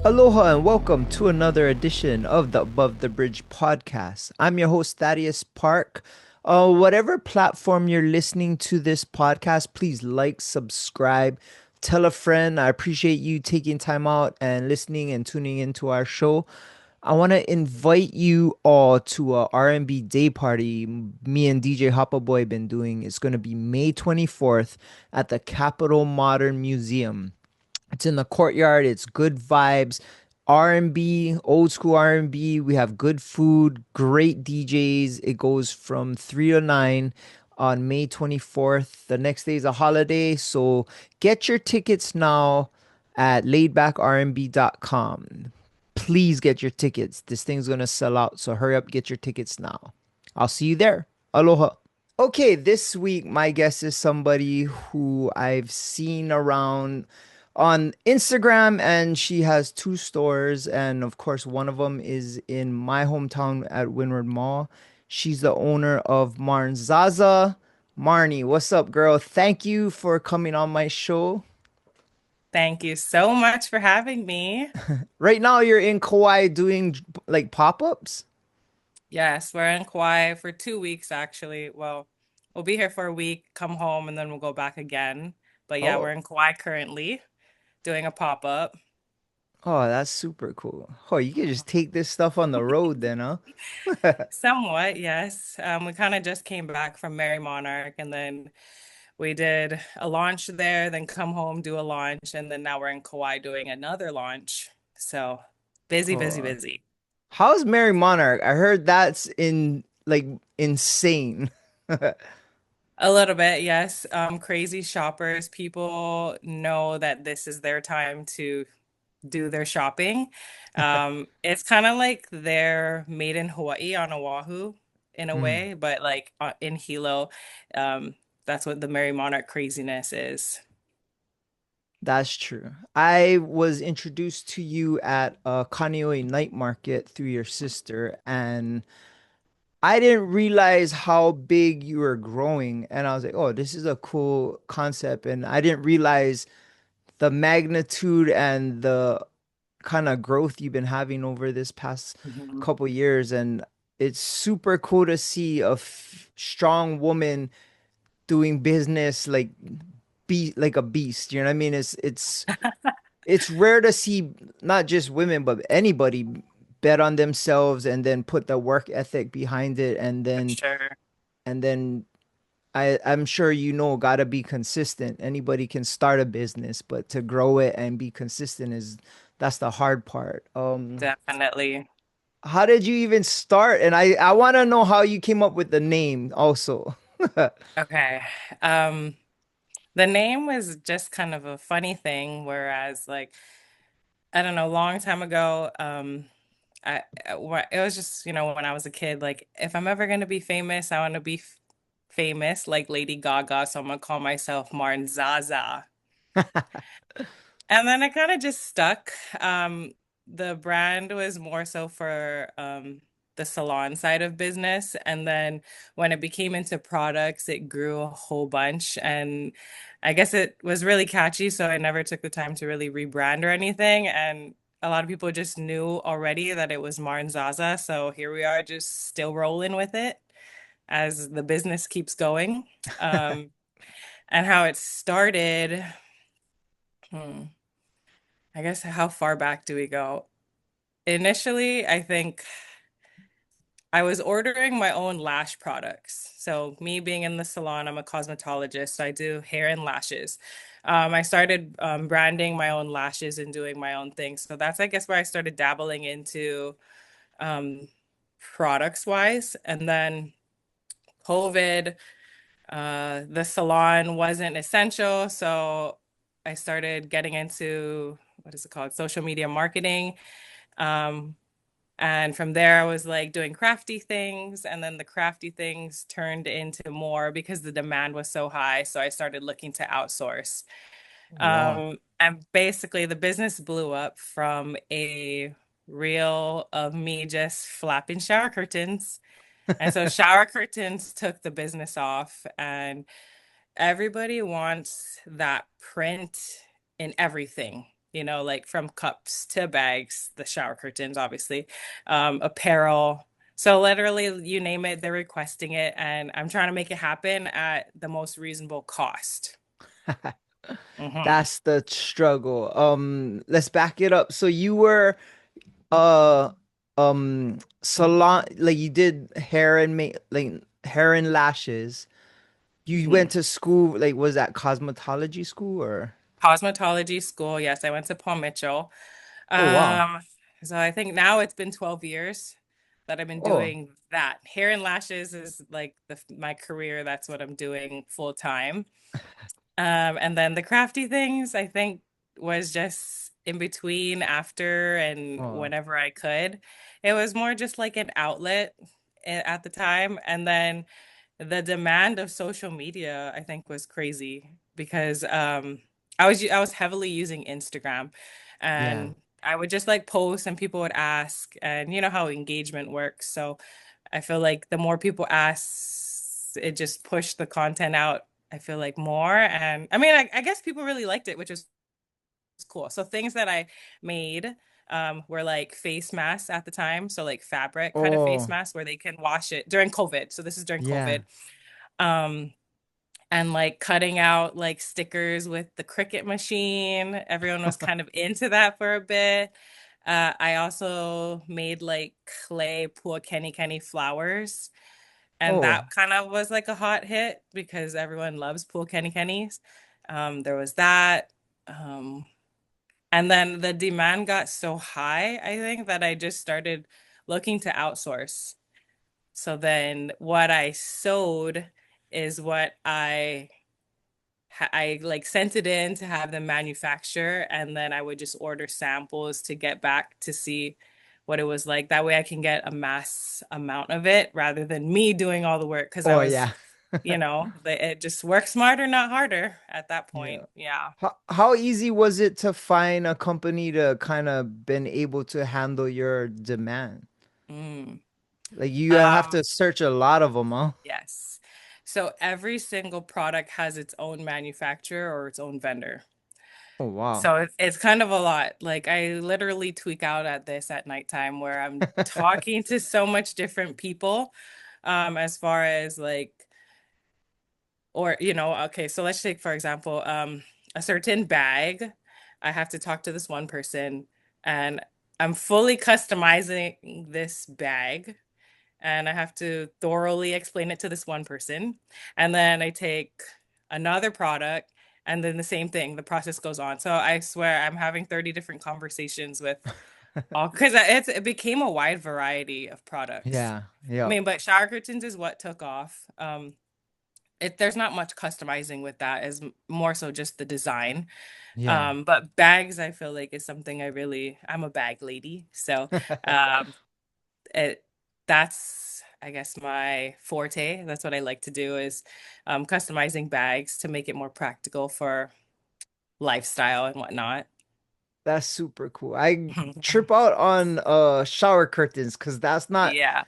Aloha and welcome to another edition of the Above the Bridge podcast. I'm your host, Thaddeus Park. Whatever platform you're listening to this podcast, please like, subscribe, tell a friend. I appreciate you taking time out and listening and tuning into our show. I want to invite you all to a R&B day party me and DJ Hoppa Boy been doing. It's going to be May 24th at the Capitol Modern Museum. It's in the courtyard. It's good vibes. R&B, old school R&B. We have good food, great DJs. It goes from 3 to 9 on May 24th. The next day is a holiday, so get your tickets now at laidbackrnb.com. Please get your tickets. This thing's going to sell out, so hurry up, get your tickets now. I'll see you there. Aloha. Okay, this week my guest is somebody who I've seen around on Instagram, and she has two stores, and of course one of them is in my hometown at Windward Mall. She's the owner of Marnzaza. Marnee, what's up, girl? Thank you for coming on my show. Thank you so much for having me. Right now you're in Kauai doing like pop-ups? Yes, we're in Kauai for 2 weeks actually. Well, we'll be here for a week, come home, and then we'll go back again. But yeah, we're Oh. in Kauai currently doing a pop-up. Oh, that's super cool. Oh, you can just take this stuff on the road then, huh? Somewhat, yes. We kind of just came back from Mary Monarch and then we did a launch there, then come home, do a launch, and then now we're in Kauai doing another launch. So busy, busy, Oh. busy. How's Mary Monarch? I heard that's in like insane. A little bit, yes. Crazy shoppers, people know that this is their time to do their shopping. It's kind of like they're made in Hawaii on Oahu in a Mm, way, but like in Hilo, that's what the Merry Monarch craziness is. that's true. I was introduced to you at a Kaneohe night market through your sister, and I didn't realize how big you were growing. And I was like, oh, this is a cool concept. And I didn't realize the magnitude and the kind of growth you've been having over this past Mhm. couple years. And it's super cool to see a strong woman doing business like be like a beast. You know what I mean? It's rare to see not just women but anybody bet on themselves and then put the work ethic behind it, and For then sure. and then I'm sure you know gotta be consistent. Anybody can start a business, but to grow it and be consistent is that's the hard part. Definitely. How did you even start? And I want to know how you came up with the name also. Okay. Um, the name was just kind of a funny thing, whereas like I don't know, a long time ago, it was just, when I was a kid, like if I'm ever gonna be famous, I want to be famous like Lady Gaga, so I'm gonna call myself Marnzaza. And then it kind of just stuck. The brand was more so for the salon side of business, and then when it became into products, it grew a whole bunch, and I guess it was really catchy, so I never took the time to really rebrand or anything, and a lot of people just knew already that it was Martin Zaza, so here we are, just still rolling with it as the business keeps going. Um, and how it started, hmm, I guess how far back do we go? Initially, I think I was ordering my own lash products. So, me being in the salon, I'm a cosmetologist. So I do hair and lashes. I started branding my own lashes and doing my own things. So that's, I guess, where I started dabbling into um, products wise. And then COVID, the salon wasn't essential. So I started getting into what is it called? Social media marketing. Um, And from there, I was like doing crafty things. And then the crafty things turned into more because the demand was so high. So I started looking to outsource. Wow. And basically, the business blew up from a reel of me just flapping shower curtains. And so shower curtains took the business off. And everybody wants that print in everything. like from cups to bags, the shower curtains, obviously, apparel. So literally, you name it, they're requesting it, and I'm trying to make it happen at the most reasonable cost. Hmm. That's the struggle. Let's back it up. So you were uh salon, like you did hair and like hair and lashes. You Hmm. went to school, like was that cosmetology school or? Cosmetology school, yes, I went to Paul Mitchell. Oh wow. Um, so I think now it's been 12 years that I've been Oh, doing that. Hair and lashes is like my career. That's what I'm doing full time. And then the crafty things, I think, was just in between, after, and oh, whenever I could. It was more just like an outlet at the time. And then the demand of social media, I think, was crazy because I was heavily using Instagram, yeah. and I would just like post and people would ask, and you know how engagement works. So I feel like the more people ask, it just pushed the content out, I feel like, more. And I mean, I guess people really liked it, which is cool. So things that I made were like face masks at the time. So like fabric kind of face Oh, masks where they can wash it during COVID. So this is during yeah. COVID. Um, and like cutting out like stickers with the Cricut machine. Everyone was kind of into that for a bit. I also made like clay poor Kenny flowers. And Oh, that kind of was like a hot hit because everyone loves pool Kennys. There was that. Um, and then the demand got so high, I think, that I just started looking to outsource. So then what I sewed is what I like sent it in to have them manufacture, and then I would just order samples to get back to see what it was like. That way I can get a mass amount of it rather than me doing all the work, because I oh was, yeah. it just works smarter, not harder at that Yeah. point. Yeah. How easy was it to find a company to kind of been able to handle your demand? Mm. Like you have Um, to search a lot of them, huh? yes. So every single product has its own manufacturer or its own vendor. Oh wow. So it's kind of a lot. Like I literally tweak out at this at nighttime where I'm talking to so much different people, as far as like, or okay, so let's take for example, a certain bag. I have to talk to this one person, and I'm fully customizing this bag, and I have to thoroughly explain it to this one person. And then I take another product, and then the same thing, the process goes on. So I swear I'm having 30 different conversations with all, because it became a wide variety of products. Yeah. I Yeah. mean, but shower curtains is what took off. There's not much customizing with that, is more so just the design. Yeah. But bags, I feel like, is something I'm a bag lady. So um, it that's, I guess, my forte. That's what I like to do, is customizing bags to make it more practical for lifestyle and whatnot. That's super cool. I trip out on shower curtains because that's not Yeah,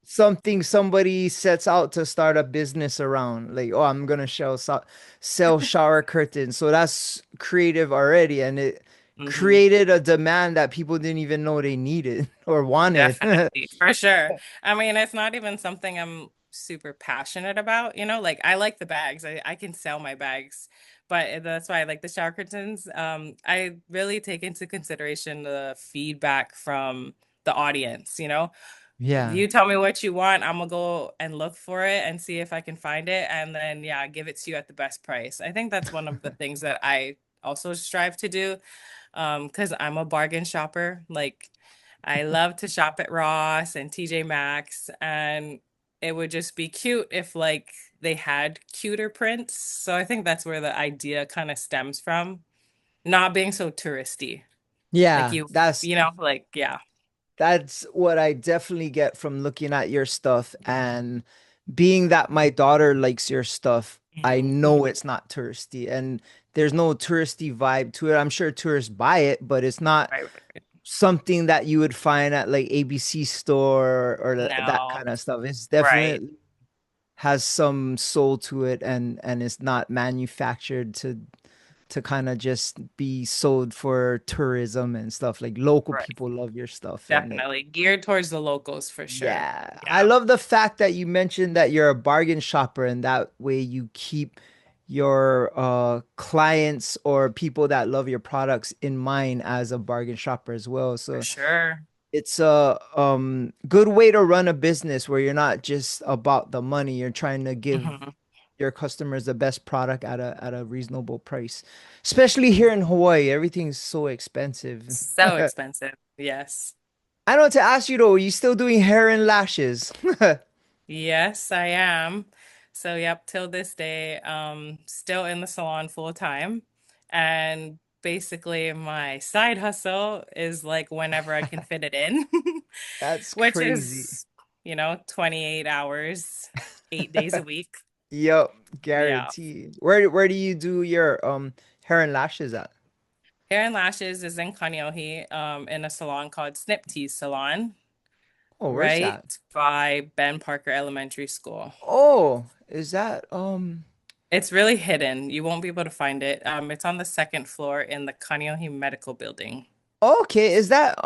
something somebody sets out to start a business around. Like, oh, I'm gonna sell shower curtains. So that's creative already, and it hmm, created a demand that people didn't even know they needed or wanted. definitely, for sure. I mean, it's not even something I'm super passionate about, like I like the bags. I can sell my bags, but that's why I like the shower curtains. I really take into consideration the feedback from the audience. Yeah. You tell me what you want, I'm gonna go and look for it and see if I can find it, and then yeah, give it to you at the best price. I think that's one of the things that I also strive to do, because I'm a bargain shopper. Like I love to shop at Ross and TJ Maxx, and it would just be cute if like they had cuter prints. So I think that's where the idea kind of stems from, not being so touristy. Like Yeah, that's like yeah. that's what I definitely get from looking at your stuff and being that my daughter likes your stuff. I Mhm. know it's not touristy and there's no touristy vibe to it. I'm sure tourists buy it, but it's not Right, right, right. something that you would find at like ABC store or that No, kind of stuff. It's right. definitely has some soul to it and it's not manufactured to kind of just be sold for tourism and stuff. Like local Right. people love your stuff, and like, Definitely geared towards the locals for sure. yeah, I Yeah, love the fact that you mentioned that you're a bargain shopper, and that way you keep your clients or people that love your products in mind as a bargain shopper as well. for So sure. it's a good way to run a business where you're not just about the money. You're trying to give Mhm. your customers the best product at a reasonable price. Especially here in Hawaii, everything's so expensive. So expensive. Yes. I know to ask you though, are you still doing hair and lashes? Yes, I am. So, yep, till this day, still in the salon full time. And basically, my side hustle is like whenever I can fit it in, That's which crazy. is, 28 hours, 8 days a week. Yep, Yeah. guaranteed. Where do you do your hair and lashes at? Hair and lashes is in Kaneohe, in a salon called Snip Tease Salon, Oh, where's right that? by Ben Parker Elementary School. Oh, is that It's really hidden. You won't be able to find it. It's on the second floor in the Kaneohe Medical Building. okay, is that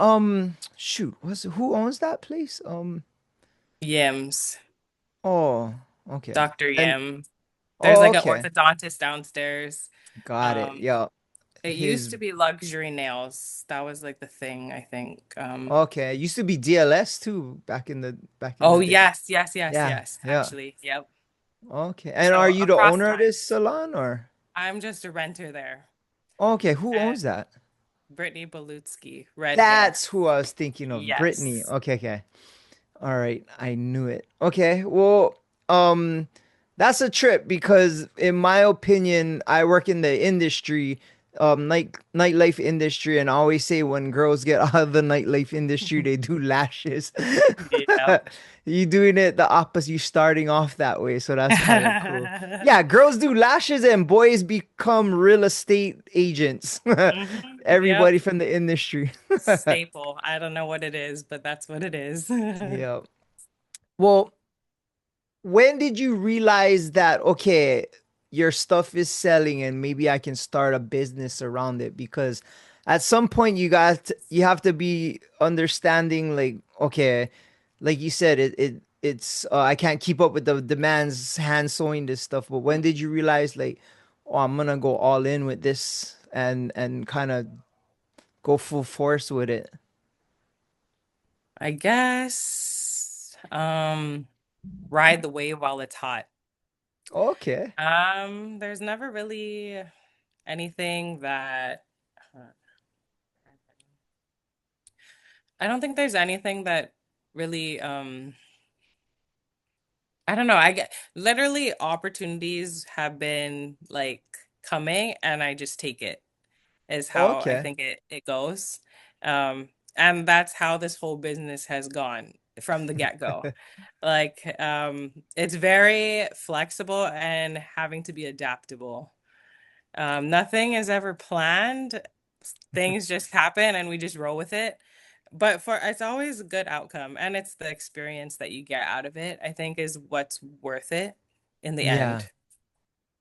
shoot, who owns that place? Yims, Oh, okay. Dr. And Yim. There's oh, like an okay. orthodontist downstairs. Got it. Um, Yeah. it used His to be luxury nails. That was like the thing, I think. okay. It used to be DLS too back in Oh the day. yes, yes, yes, Yeah, yes, yeah. actually. Yep. Okay. And are So you the across owner of time. this salon or? I'm just a renter there. Okay, who owns And that? Brittany Balutsky, red hair. That's who I was thinking of. Brittany. Yes. Okay, okay. All right, I knew it. Okay, well, um, that's a trip because, in my opinion, I work in the industry, nightlife industry, and I always say when girls get out of the nightlife industry, they do lashes. Yeah. You doing it the opposite. You starting off that way, so that's kind of cool. Yeah, girls do lashes and boys become real estate agents. Yep. Everybody from the industry. Staple. I don't know what it is, but that's what it is. Yeah. Well, when did you realize that, okay, your stuff is selling and maybe I can start a business around it? Because at some point you have to be understanding like, okay, like you said, it's I can't keep up with the demands hand sewing this stuff. But when did you realize like, oh, I'm gonna go all in with this and kind of go full force with it? I guess ride the wave while it's hot. Okay. There's never really anything that I don't think there's anything that really I don't know. I get literally opportunities have been like coming and I just take it is how I Okay. think it goes. And that's how this whole business has gone from the get-go. Like, it's very flexible and having to be adaptable. Nothing is ever planned. Things just happen and we just roll with it. But for it's always a good outcome and it's the experience that you get out of it, I think is what's worth it in the Yeah. end.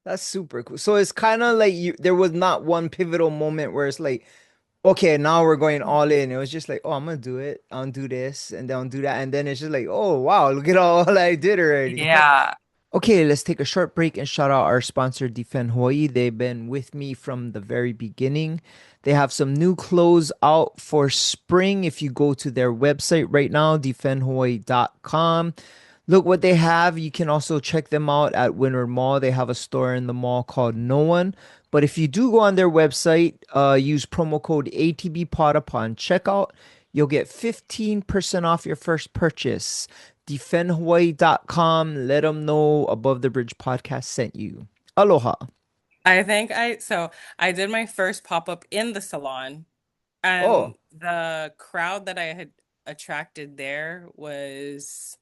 That's super cool. So it's kind of like there was not one pivotal moment where it's like, okay, now we're going all in. It was just like, oh, I'm gonna do it. I'll do this and then I'll do that. And then it's just like, oh, wow, look at all I did already. Yeah. Okay, let's take a short break and shout out our sponsor, Defend Hawaii. They've been with me from the very beginning. They have some new clothes out for spring. If you go to their website right now, defendhawaii.com, look what they have. You can also check them out at Windward Mall. They have a store in the mall called No One. But if you do go on their website, use promo code ATBPOD upon checkout, you'll get 15% off your first purchase. Defendhawaii.com. Let them know Above the Bridge podcast sent you. Aloha. I did my first pop-up in the salon and Oh, the crowd that I had attracted there was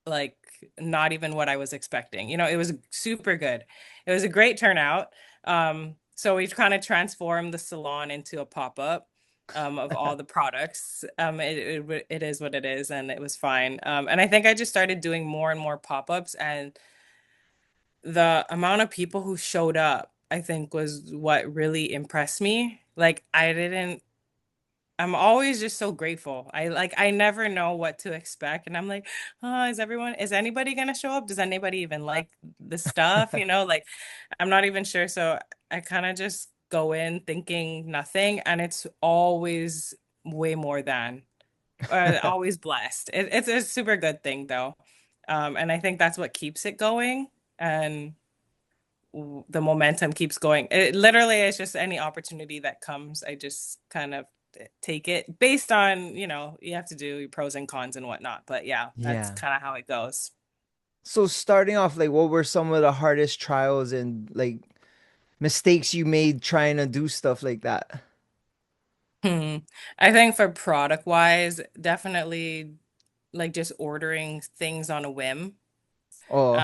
like not even what I was expecting. It was super good. It was a great turnout. So we kind of transformed the salon into a pop-up of all the products. It is what it is, and it was fine. And I think I just started doing more and more pop-ups, and the amount of people who showed up I think was what really impressed me. Like I'm always just so grateful. I never know what to expect, and I'm like, oh, is anybody gonna show up? Does anybody even like the stuff? Like I'm not even sure. So I kind of just go in thinking nothing, and it's always way more than, always blessed. It's a super good thing though. And I think that's what keeps it going, and the momentum keeps going. It literally is just any opportunity that comes, I just kind of take it based on, you have to do your pros and cons and whatnot. But yeah, that's Yeah. kind of how it goes. So starting off, like, what were some of the hardest trials and like mistakes you made trying to do stuff like that? Hmm. I think for product wise, definitely like just ordering things on a whim. Oh,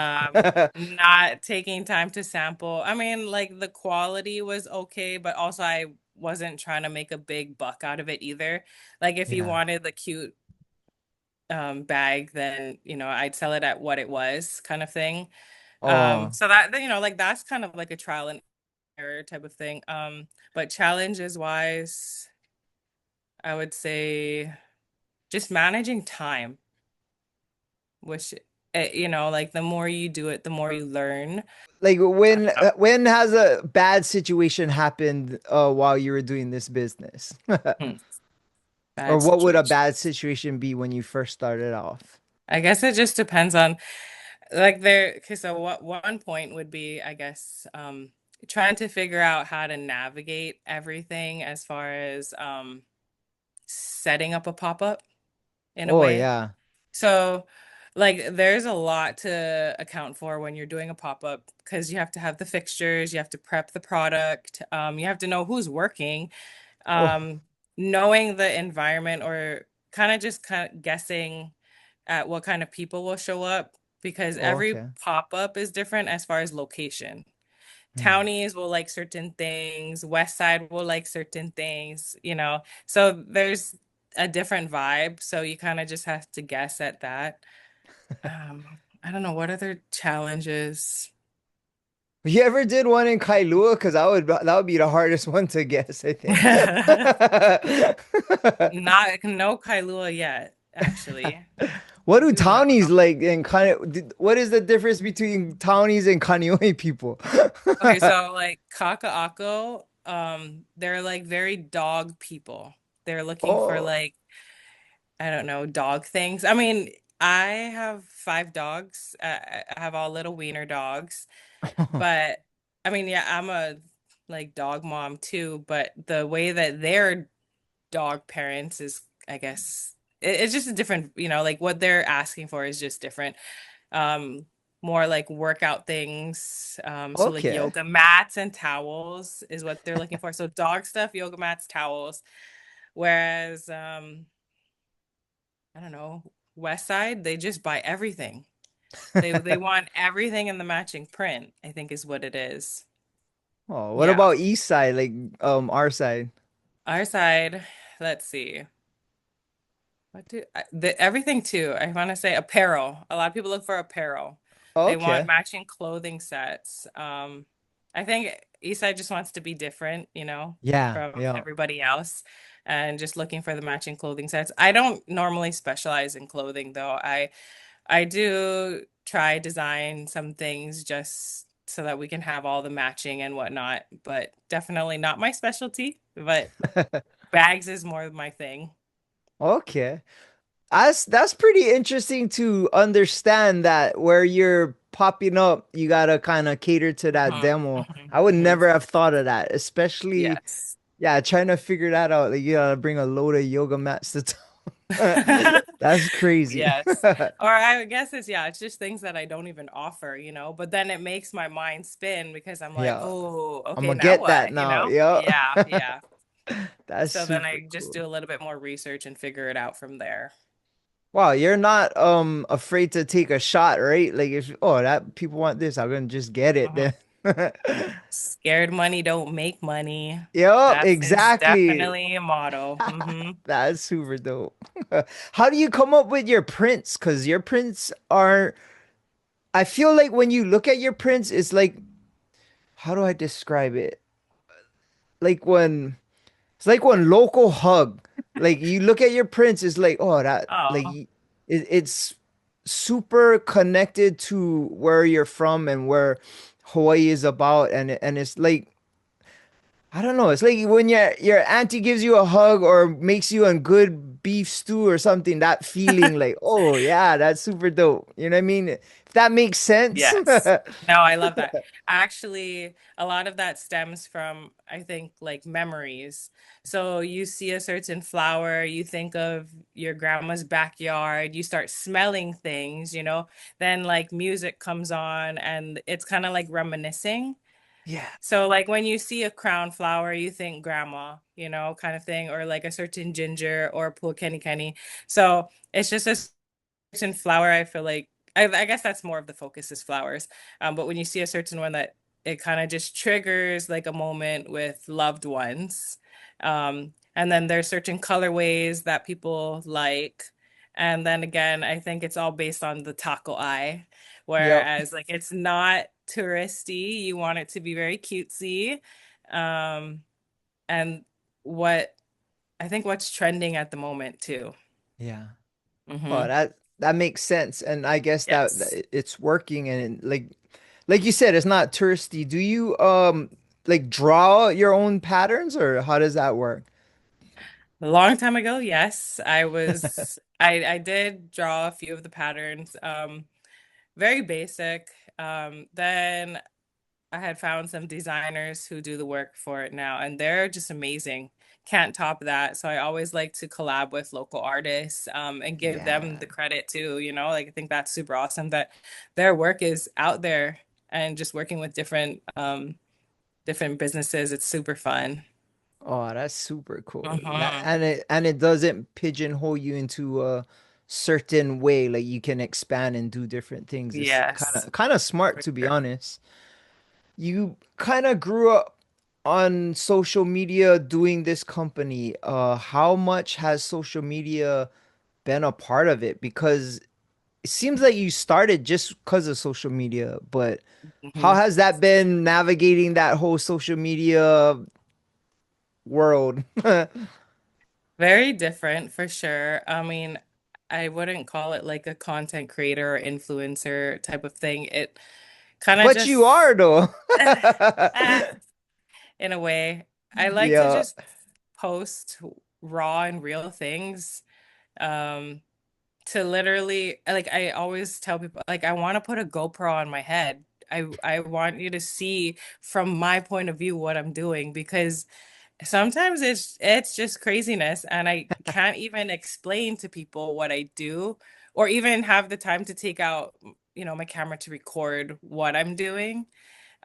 Not taking time to sample. I mean, like the quality was okay, but also I wasn't trying to make a big buck out of it either. Like if you yeah. wanted the cute bag, then I'd sell it at what it was, kind of thing. Oh, So that like that's kind of like a trial and error type of thing. But challenges wise, I would say just managing time, which like the more you do it, the more you learn. like I don't know. when has a bad situation happened while you were doing this business? Hmm. Or Bad what would a situation. bad situation be when you first started off? I guess it just depends on like there. Okay, so what one point would be, I guess, trying to figure out how to navigate everything as far as setting up a pop-up in a Oh way. yeah. So, like, there's a lot to account for when you're doing a pop-up because you have to have the fixtures, you have to prep the product, you have to know who's working, Oh, um, knowing the environment or kind of guessing at what kind of people will show up because oh, every okay. pop-up is different as far as location. Hmm. Townies will like certain things, West Side will like certain things. So there's a different vibe. So you kind of just have to guess at that. I don't know what other challenges. You ever did one in Kailua? Because that would be the hardest one to guess, I think. Not no Kailua yet, actually. What do Ooh, I don't townies know. like in kind of what is the difference between townies and Kaneohe people? Okay, so like Kaka'ako, they're like very dog people. They're looking for Oh. like, I don't know, dog things. I mean, I have 5 dogs. I have all little wiener dogs, but I mean, yeah, I'm a like dog mom too, but the way that they're dog parents is, I guess, it's just a different, like what they're asking for is just different. Um, More like workout things. So like Okay. yoga mats and towels is what they're looking for. So dog stuff, yoga mats, towels. Whereas, I don't know, West Side, they just buy everything. They want everything in the matching print, I think is what it is. Oh, what Yeah. about East Side, like our side? Our side, let's see. Everything too. I want to say apparel. A lot of people look for apparel. They want Okay. matching clothing sets. I think Eastside just wants to be different, Yeah, from yeah. everybody else, and just looking for the matching clothing sets. I don't normally specialize in clothing though. I do try design some things just so that we can have all the matching and whatnot, but definitely not my specialty. But bags is more my thing. Okay. That's pretty interesting to understand that where you're popping up, you gotta kind of cater to that Mhm, demo. mhm, I would mhm. never have thought of that, especially Yes. yeah, trying to figure that out. Like you gotta bring a load of yoga mats to That's crazy. Yes. Or I guess it's just things that I don't even offer. But then it makes my mind spin because I'm like, Yeah, oh, I'm okay, gonna now get that what? now. Yeah. Yeah, yeah. That's So then super I just cool. do a little bit more research and figure it out from there. Wow, you're not afraid to take a shot, right? Like if oh that people want this, I'm gonna just get it Mhm. then. Scared money don't make money. Yep, That is exactly. definitely a motto. That's super dope. How do you come up with your prints? Because your prints are, I feel like when you look at your prints, it's like, how do I describe it? Like when it's like one local hug. Like you look at your prints, it's like, oh, that like Oh, it's super connected to where you're from and where Hawaii is about, and it's like I don't know. It's like when your auntie gives you a hug or makes you a good beef stew or something. That feeling, like, oh yeah, that's super dope. You know what I mean? If that makes sense. yes. No, I love that. Actually, a lot of that stems from, I think, like memories. So you see a certain flower, you think of your grandma's backyard, you start smelling things, then like music comes on and it's kind of like reminiscing. Yeah. So like when you see a crown flower, you think grandma, kind of thing, or like a certain ginger or kenny. So it's just a certain flower, I feel like I guess that's more of the focus is flowers. But when you see a certain one that it kind of just triggers like a moment with loved ones. And then there's certain colorways that people like. And then again, I think it's all based on the taco eye, Yep. whereas like it's not touristy. You want it to be very cutesy. Um, and what I think what's trending at the moment too. Yeah. Oh, Hmm. that makes sense, and I guess Yes. it's working, and like you said, it's not touristy. Do you like draw your own patterns, or how does that work? A long time ago, yes, I did draw a few of the patterns, very basic. Then I had found some designers who do the work for it now, and they're just amazing. Can't top that. So I always like to collab with local artists, and give them Yeah. the credit too, like I think that's super awesome that their work is out there and just working with different businesses. It's super fun. Oh, that's super cool. That Hmm. and it doesn't pigeonhole you into a certain way. Like you can expand and do different things. It's Yes, kind of smart, for to be sure. honest. You kind of grew up on social media doing this company. How much has social media been a part of it? Because it seems like you started just because of social media, but how Mhm. has that been navigating that whole social media world? Very different for sure. I mean, I wouldn't call it like a content creator or influencer type of thing. It kind of But you just, are though. ah, in a way, I like to Yeah. just post raw and real things. Um, to literally, like, I always tell people, like, I want to put a GoPro on my head. I want you to see from my point of view what I'm doing because sometimes it's just craziness and I can't even explain to people what I do or even have the time to take out, my camera to record what I'm doing.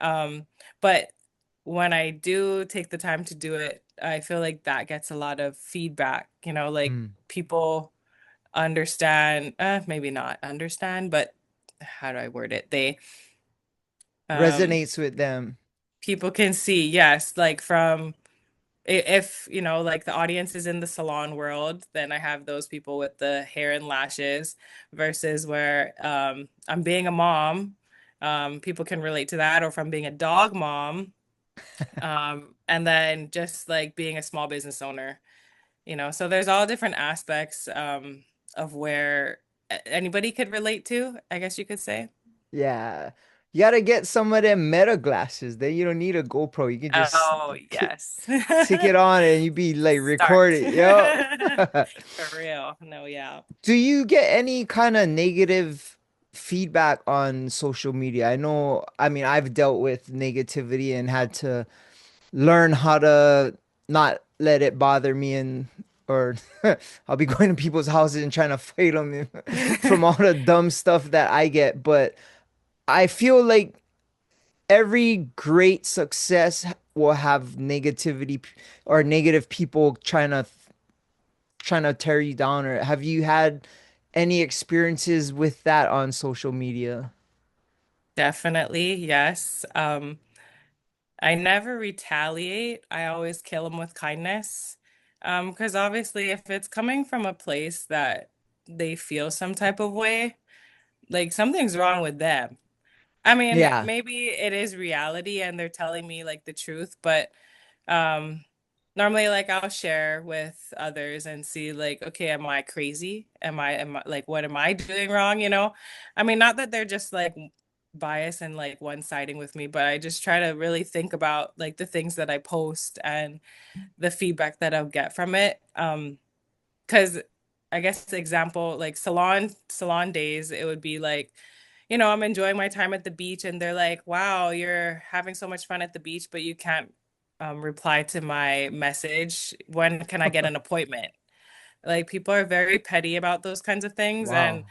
Um, but when I do take the time to do it, I feel like that gets a lot of feedback, like Hmm. people understand, maybe not understand, but how do I word it? Um, Resonates with them. people can see, yes, like from if like the audience is in the salon world, then I have those people with the hair and lashes versus where I'm being a mom, people can relate to that, or if I'm being a dog mom, and then just like being a small business owner, so there's all different aspects of where anybody could relate to, I guess you could say. Yeah. You gotta get some of them meta glasses. Then you don't need a GoPro. You can just Oh, yes. tick it on and you be like Start. record it. Yo. For real. No, yeah. Do you get any kind of negative feedback on social media? I know, I mean, I've dealt with negativity and had to learn how to not let it bother me, and or I'll be going to people's houses and trying to fight them from all the dumb stuff that I get. But I feel like every great success will have negativity or negative people trying to tear you down. Or have you had any experiences with that on social media? Definitely, yes. I never retaliate. I always kill them with kindness. Because obviously if it's coming from a place that they feel some type of way, like something's wrong with them. I mean, Yeah. maybe it is reality and they're telling me like the truth, but um normally like I'll share with others and see like, okay, am I crazy? Am I like what am I doing wrong, you know? I mean, not that they're just like biased and like one-siding with me, but I just try to really think about like the things that I post and the feedback that I'll get from it. Because I guess the example like salon days, it would be like, I'm enjoying my time at the beach, and they're like, "Wow, you're having so much fun at the beach, but you can't reply to my message. When can I get an appointment?" Like people are very petty about those kinds of things, and Wow.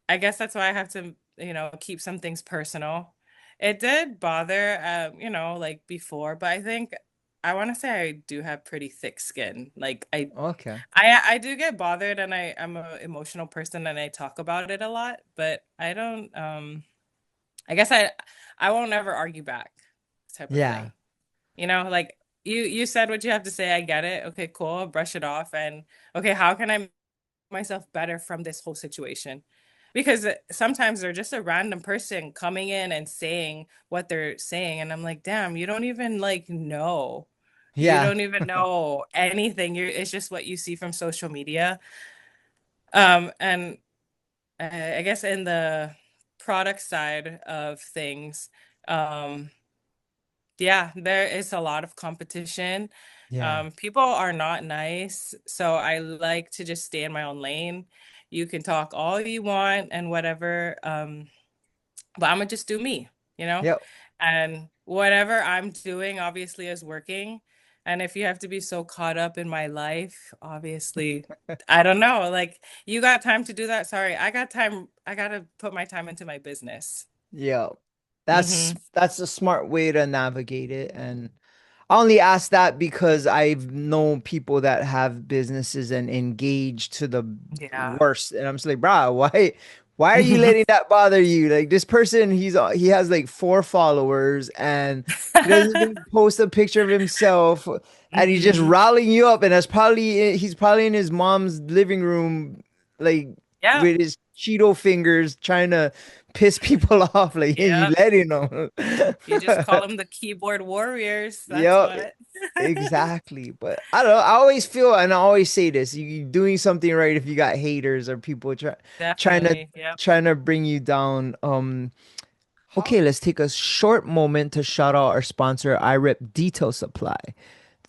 I guess that's why I have to, keep some things personal. It did bother, like before, but I think I want to say I do have pretty thick skin. Like Okay. I do get bothered, and I'm an emotional person, and I talk about it a lot, but I don't. I guess I won't ever argue back, type of Yeah. thing. Like you said what you have to say. I get it. Okay, cool. I'll brush it off, and okay, how can I make myself better from this whole situation? Because sometimes they're just a random person coming in and saying what they're saying, and I'm like, damn, you don't even like know. You Yeah. don't even know anything. It's just what you see from social media. And I guess in the product side of things, um, yeah, there is a lot of competition. Yeah. People are not nice, so I like to just stay in my own lane. You can talk all you want and whatever, but I'm gonna just do me, you know? Yep. And whatever I'm doing obviously is working. And if you have to be so caught up in my life, obviously, I don't know. Like, you got time to do that? Sorry, I got time. I gotta put my time into my business. Yeah. Hmm. That's a smart way to navigate it. And I only ask that because I've known people that have businesses and engage to the Yeah. worst. And I'm just like, bro, why are you letting that bother you? Like this person, he has like 4 followers and he doesn't even post a picture of himself and he's just Hmm. riling you up. And he's probably in his mom's living room, like Yep. with his Cheeto fingers trying to piss people off. Like, and you Yep. letting them. You just call them the keyboard warriors. That's Yep. what. Exactly. But I don't know. I always feel, and I always say this, you doing something right if you got haters or people trying to Definitely. Yep. trying to bring you down. Okay, let's take a short moment to shout out our sponsor, iRip Detail Supply.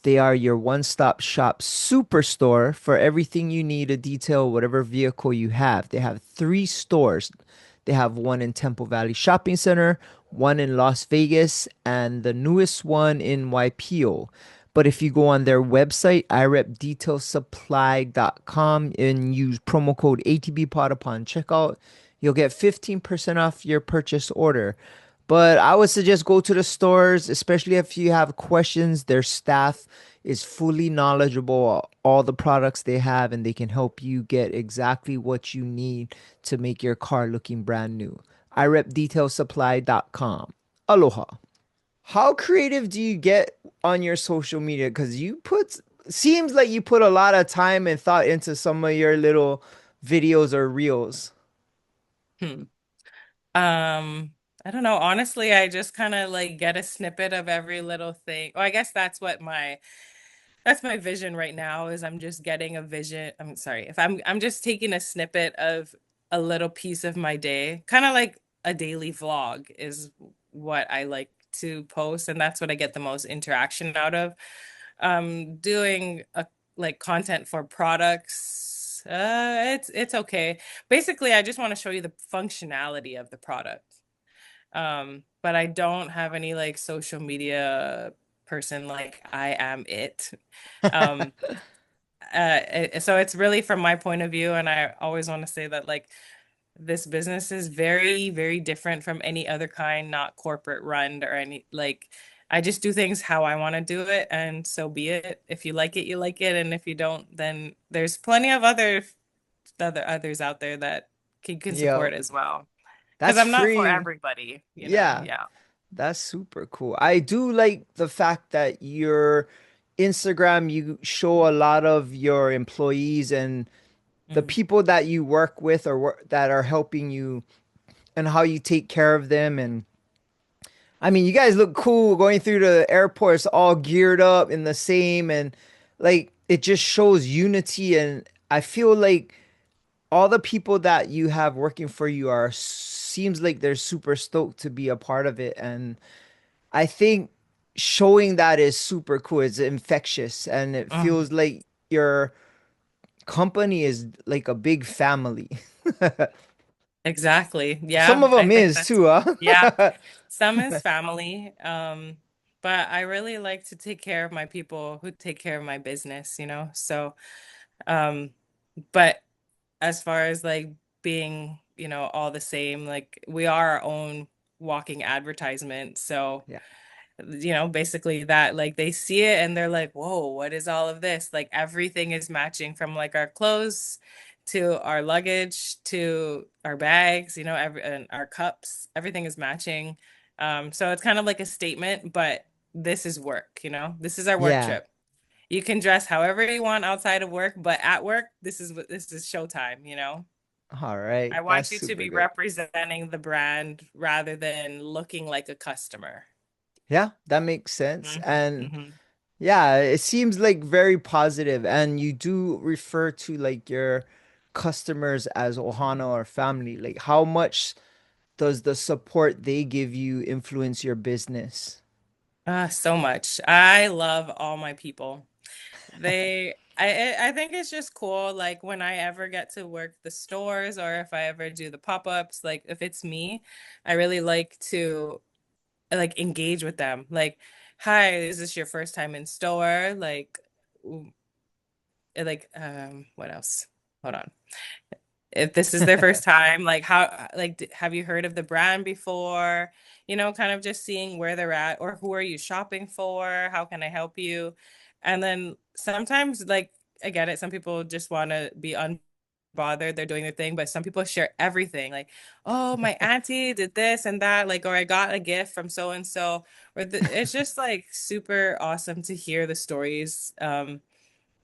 They are your one-stop shop superstore for everything you need to detail whatever vehicle you have. They have 3 stores. They have one in Temple Valley Shopping Center, one in Las Vegas, and the newest one in Waipio. But if you go on their website, irepdetailsupply.com, and use promo code ATBPOD upon checkout, you'll get 15% off your purchase order. But I would suggest go to the stores, especially if you have questions. Their staff is fully knowledgeable of all the products they have, and they can help you get exactly what you need to make your car looking brand new. irepdetailsupply.com. Aloha. How creative do you get on your social media? Because seems like you put a lot of time and thought into some of your little videos or reels. Hmm. Um, I don't know. Honestly, I just kind of like get a snippet of every little thing. Well, I guess that's my vision right now is I'm just getting a vision. I'm sorry. If I'm just taking a snippet of a little piece of my day, kind of like a daily vlog is what I like to post, and that's what I get the most interaction out of. Doing a like content for products, it's okay. Basically, I just want to show you the functionality of the product. But I don't have any like social media person like I am it. Um, so it's really from my point of view, and I always want to say that like this business is very, very different from any other kind, not corporate run or any like I just do things how I want to do it, and so be it. If you like it, you like it, and if you don't, then there's plenty of others out there that can Yeah, support as well. Because that's I'm not for freeing. everybody, you know? Yeah. Yeah. That's super cool. I do like the fact that your Instagram, you show a lot of your employees and the Mhm. people that you work with or that are helping you and how you take care of them. And I mean, you guys look cool going through the airports all geared up in the same, and like it just shows unity. And I feel like all the people that you have working for you are seems like they're super stoked to be a part of it. And I think showing that is super cool. It's infectious and it Mhm. feels like your company is like a big family. Exactly. Some Yeah, of I them think is that's, too, yeah. huh? Some is family. But I really like to take care of my people who take care of my business, you know? So, um, but as far as like being, all the same, like we are our own walking advertisement. So, Yeah. basically that like they see it and they're like, whoa, what is all of this? Like everything is matching from like our clothes to our luggage to our bags, and our cups, everything is matching. So it's kind of like a statement, but this is work, this is our work Yeah. trip. You can dress however you want outside of work, but at work, this is showtime. All right. I That's want you to super be good. representing the brand rather than looking like a customer. Yeah, that makes sense. hmm And hmm yeah, it seems like very positive, and you do refer to like your customers as Ohana or family. Like, how much does the support they give you influence your business? So much. I love all my people. I think it's just cool. Like when I ever get to work the stores or if I ever do the pop-ups, like if it's me, I really like to like engage with them. Like, hi, is this your first time in store? What else? Hold on. If this is their first time, like have you heard of the brand before? Kind of just seeing where they're at or who are you shopping for? How can I help you? And then sometimes, like, I get it, some people just want to be unbothered, they're doing their thing, but some people share everything, like, oh, my auntie did this and that, like, or I got a gift from so and so, it's just like super awesome to hear the stories.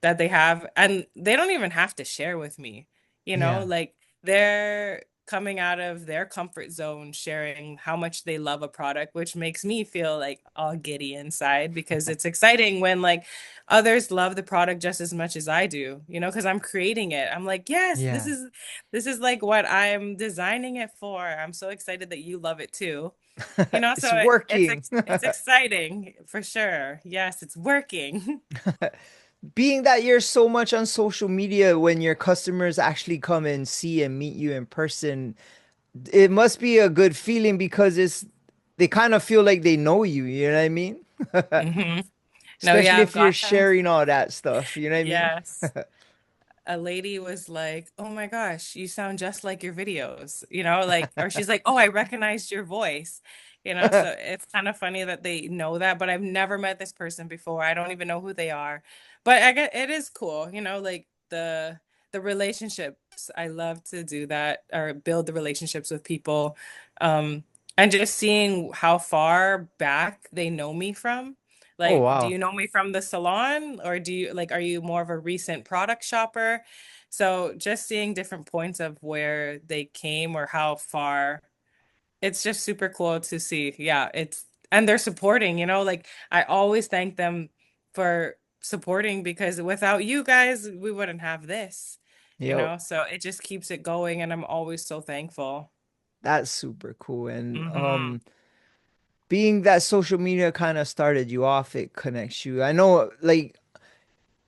That they have, and they don't even have to share with me, Yeah. like they're coming out of their comfort zone, sharing how much they love a product, which makes me feel like all giddy inside because it's exciting when like others love the product just as much as I do, because I'm creating it. I'm like, yes, this Yeah. is this is like what I'm designing it for. I'm so excited that you love it too. So It's working. it's exciting for sure. Yes, it's working. Being that you're so much on social media, when your customers actually come and see and meet you in person, it must be a good feeling because they kind of feel like they know you, you know what I mean? hmm No, yeah, Especially I've if you're gotten, sharing all that stuff, you know what I mean? yes. A lady was like, "Oh my gosh, you sound just like your videos," like, or she's like, "Oh, I recognized your voice," so it's kind of funny that they know that, but I've never met this person before. I don't even know who they are. But I get it is cool, like the relationships. I love to do that or build the relationships with people. Um, and just seeing how far back they know me from. Oh Like, do wow. you know me from the salon or are you more of a recent product shopper? So just seeing different points of where they came or how far, it's just super cool to see. Yeah, and they're supporting, like I always thank them for supporting because without you guys, we wouldn't have this, Yo, so it just keeps it going and I'm always so thankful. that's super cool. And hmm being that social media kind of started you off, it connects you. I know like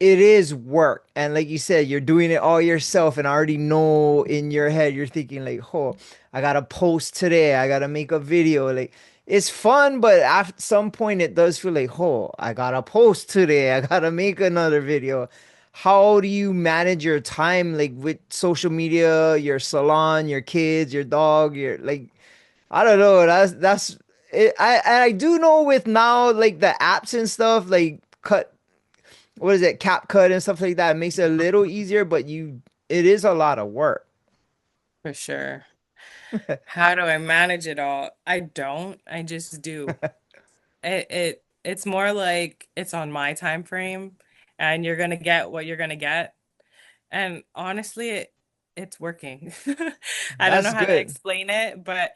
it is work, and like you said, you're doing it all yourself, and I already know in your head you're thinking like, oh, I gotta post today, I gotta make a video. Like, it's fun, but at some point it does feel like, oh, I gotta post today, I gotta make another video. How do you manage your time, like with social media, your salon, your kids, your dog, your like, I don't know. That's it. I do know with now like the apps and stuff, like cut, what is it, CapCut and stuff like that. It makes it a little easier, but it is a lot of work. For sure. How do I manage it all? I don't. I just do. It's more like it's on my time frame and you're gonna get what you're gonna get. And honestly, it's working. I don't know That's how to good. explain it, but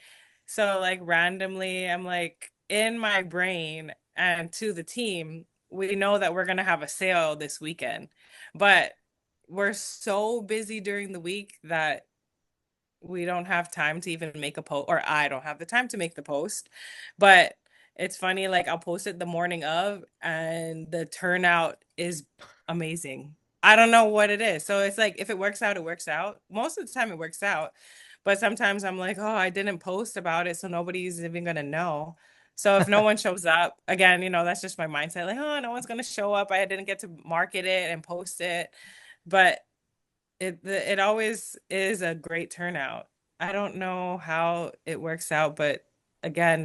so like randomly, I'm like in my brain and to the team, we know that we're gonna have a sale this weekend, but we're so busy during the week that we don't have time to even make a post, or I don't have the time to make the post. But it's funny, like I'll post it the morning of, and the turnout is amazing. I don't know what it is. So it's like if it works out, it works out. Most of the time it works out. But sometimes I'm like, oh, I didn't post about it, so nobody's even gonna know. So if no one shows up, again, that's just my mindset. Like, oh, no one's gonna show up. I didn't get to market it and post it. But it always is a great turnout. I don't know how it works out, but again,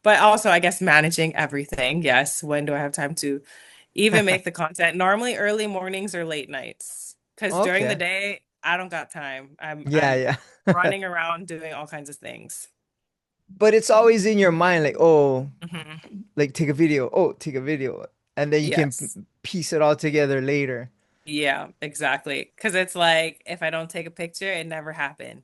but also I guess managing everything. Yes, when do I have time to even make the content? Normally early mornings or late nights. Because during the Okay. day, I don't got time. Yeah, I'm yeah. running around doing all kinds of things. But it's always in your mind, like, oh, Hmm. like take a video. Oh, take a video. And then you can Yes. piece it all together later. Yeah, exactly. Because it's like if I don't take a picture, it never happened.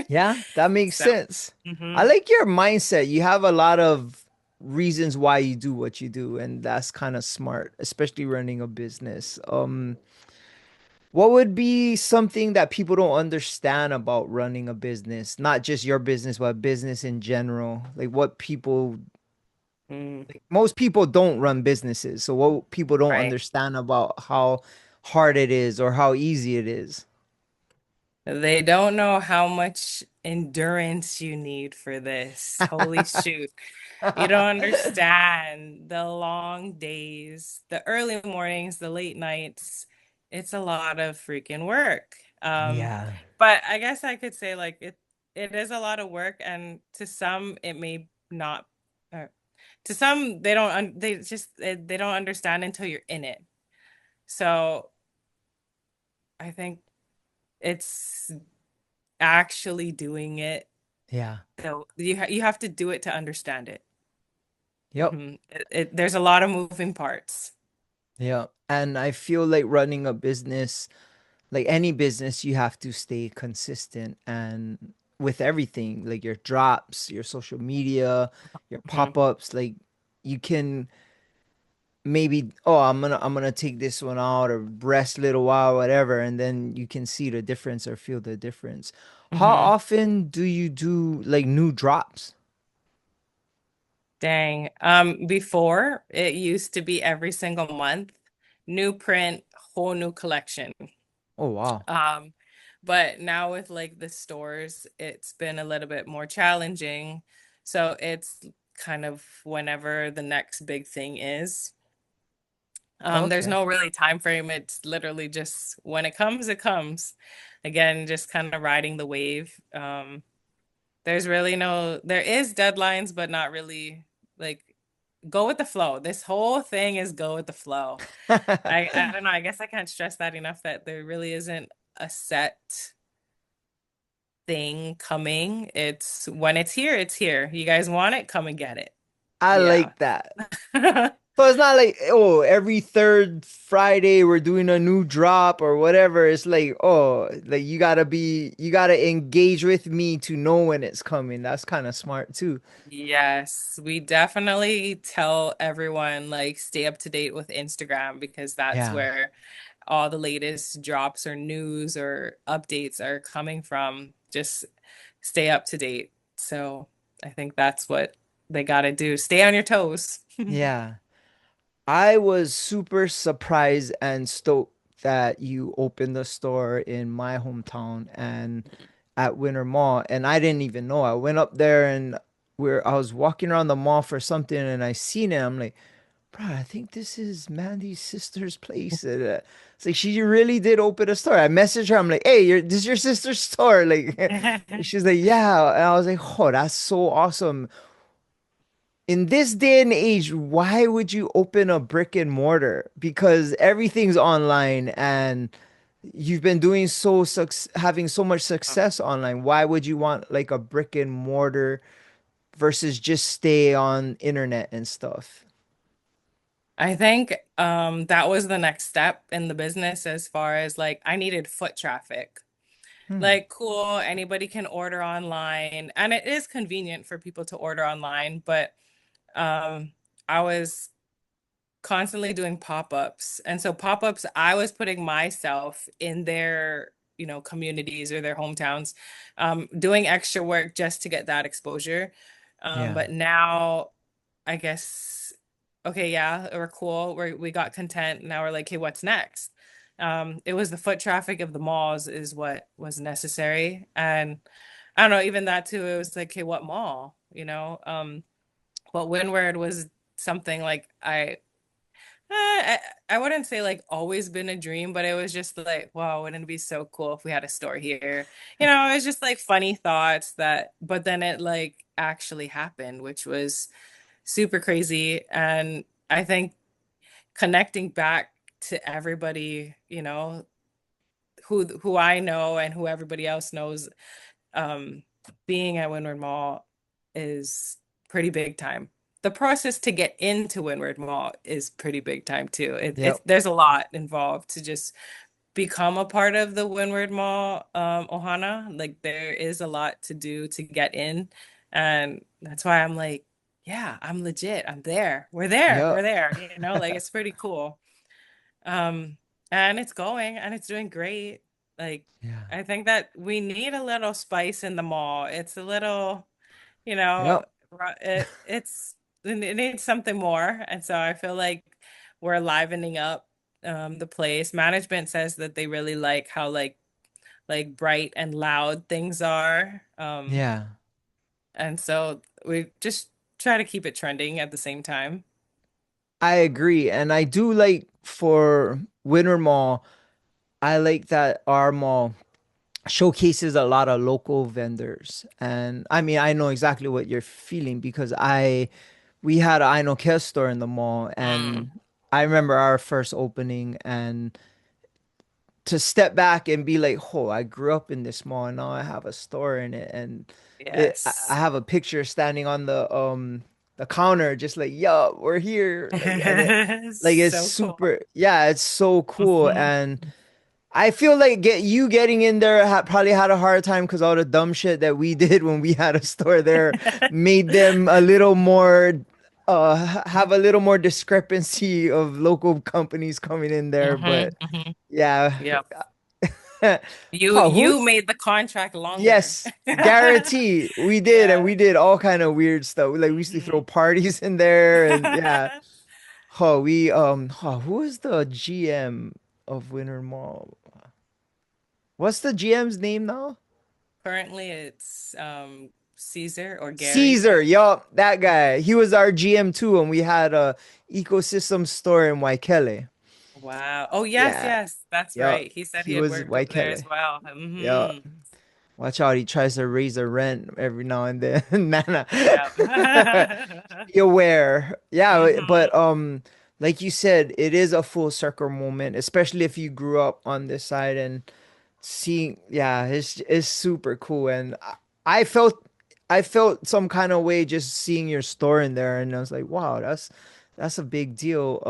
Yeah, that makes So, sense. I hmm like your mindset. You have a lot of reasons why you do what you do, and that's kind of smart, especially running a business. What would be something that people don't understand about running a business? Not just your business, but business in general. Like what people, most people don't run businesses. So what people don't Right. understand about how hard it is or how easy it is. They don't know how much endurance you need for this. Holy shoot. You don't understand the long days, the early mornings, the late nights. It's a lot of freaking work. Yeah. But I guess I could say like it is a lot of work, and to some it may not uh, to some they don't they don't understand until you're in it. So I think it's actually doing it. Yeah. So you have to do it to understand it. Yep. There's a lot of moving parts. Yeah. And I feel like running a business, like any business, you have to stay consistent and with everything, like your drops, your social media, your Mhm. pop-ups, like you can maybe, oh, I'm gonna take this one out or rest a little while, whatever, and then you can see the difference or feel the difference. How Hmm. often do you do like new drops? Dang. Before it used to be every single month, new print, whole new collection. Oh wow. Um, but now with like the stores, it's been a little bit more challenging. So it's kind of whenever the next big thing is. There's Okay. no really time frame. It's literally just when it comes, it comes. Again, just kind of riding the wave. There's really there is deadlines, but not really like go with the flow. This whole thing is go with the flow. I don't know. I guess I can't stress that enough that there really isn't a set thing coming. It's when it's here, it's here. You guys want it? Come and get it. I Yeah. like that. So it's not like, oh, every third Friday we're doing a new drop or whatever. It's like, oh, like you gotta engage with me to know when it's coming. That's kind of smart too. Yes, we definitely tell everyone like stay up to date with Instagram because that's Yeah. where all the latest drops or news or updates are coming from. Just stay up to date. So I think that's what they got to do. Stay on your toes. Yeah. I was super surprised and stoked that you opened the store in my hometown and at Winter Mall. And I didn't even know. I went up there and I was walking around the mall for something and I seen it. I'm like, bro, I think this is Mandy's sister's place. And, it's like she really did open a store. I messaged her. I'm like, hey, this is your sister's store. Like, she's like, yeah. And I was like, oh, that's so awesome. In this day and age, why would you open a brick and mortar? Because everything's online and you've been doing having so much success online. Why would you want like a brick and mortar versus just stay on internet and stuff? I think that was the next step in the business as far as like I needed foot traffic. Hmm. Like, cool, anybody can order online, and it is convenient for people to order online, but um I was constantly doing pop-ups. And so pop-ups, I was putting myself in their, communities or their hometowns, doing extra work just to get that exposure. Yeah. But now I guess, okay, yeah, we're cool. We got content. Now we're like, hey, what's next? It was the foot traffic of the malls is what was necessary. And I don't know, even that too, it was like, hey, what mall? But Windward was something like I wouldn't say like always been a dream, but it was just like, wow, wouldn't it be so cool if we had a store here? It was just like funny thoughts but then it like actually happened, which was super crazy. And I think connecting back to everybody, who I know and who everybody else knows, um, being at Windward Mall is pretty big time. The process to get into Windward Mall is pretty big time too. Yep. There's a lot involved to just become a part of the Windward Mall, Ohana. Like there is a lot to do to get in. And that's why I'm like, yeah, I'm legit. I'm there. We're there. We're Yep. there. Like it's pretty cool. Um, and it's going and it's doing great. Like, Yeah. I think that we need a little spice in the mall. It's a little, you know, Yep. it needs something more. And so I feel like we're livening up the place. Management says that they really like how like bright and loud things are. Yeah. And so we just try to keep it trending at the same time. I agree. And I do like for Winter Mall, I like that our mall showcases a lot of local vendors. And I mean, I know exactly what you're feeling because we had an I Know Care store in the mall Mm, and I remember our first opening and to step back and be like, oh, I grew up in this mall and now I have a store in it. And I yes. have a picture standing on the counter, just like, yo, we're here. Like it's So cool. super, yeah, it's so cool. Mhm. And I feel like getting in there probably had a hard time because all the dumb shit that we did when we had a store there made them a little more have a little more discrepancy of local companies coming in there. But Hmm. yeah. Yep. You Huh, who? you made the contract longer. Yes, guarantee we did, and Yeah. we did all kind of weird stuff. Like we used to throw Mhm. parties in there, and yeah. Who was the GM of Winter Mall? What's the GM's name now? Currently it's Caesar or Gary. Caesar. Yup, that guy. He was our GM too, and we had a ecosystem store in Waikele. Wow. Oh yes, Yeah. yes, that's Yup. right. He said he He had was worked over there as Waikele. well. Yup. Watch out, he tries to raise the rent every now and then. Nana. Yeah. Be aware. Yeah, Hmm. but like you said, it is a full circle moment, especially if you grew up on this side and seeing, yeah, it's super cool. And I felt I felt some kind of way just seeing your store in there, and I was like, wow, that's a big deal.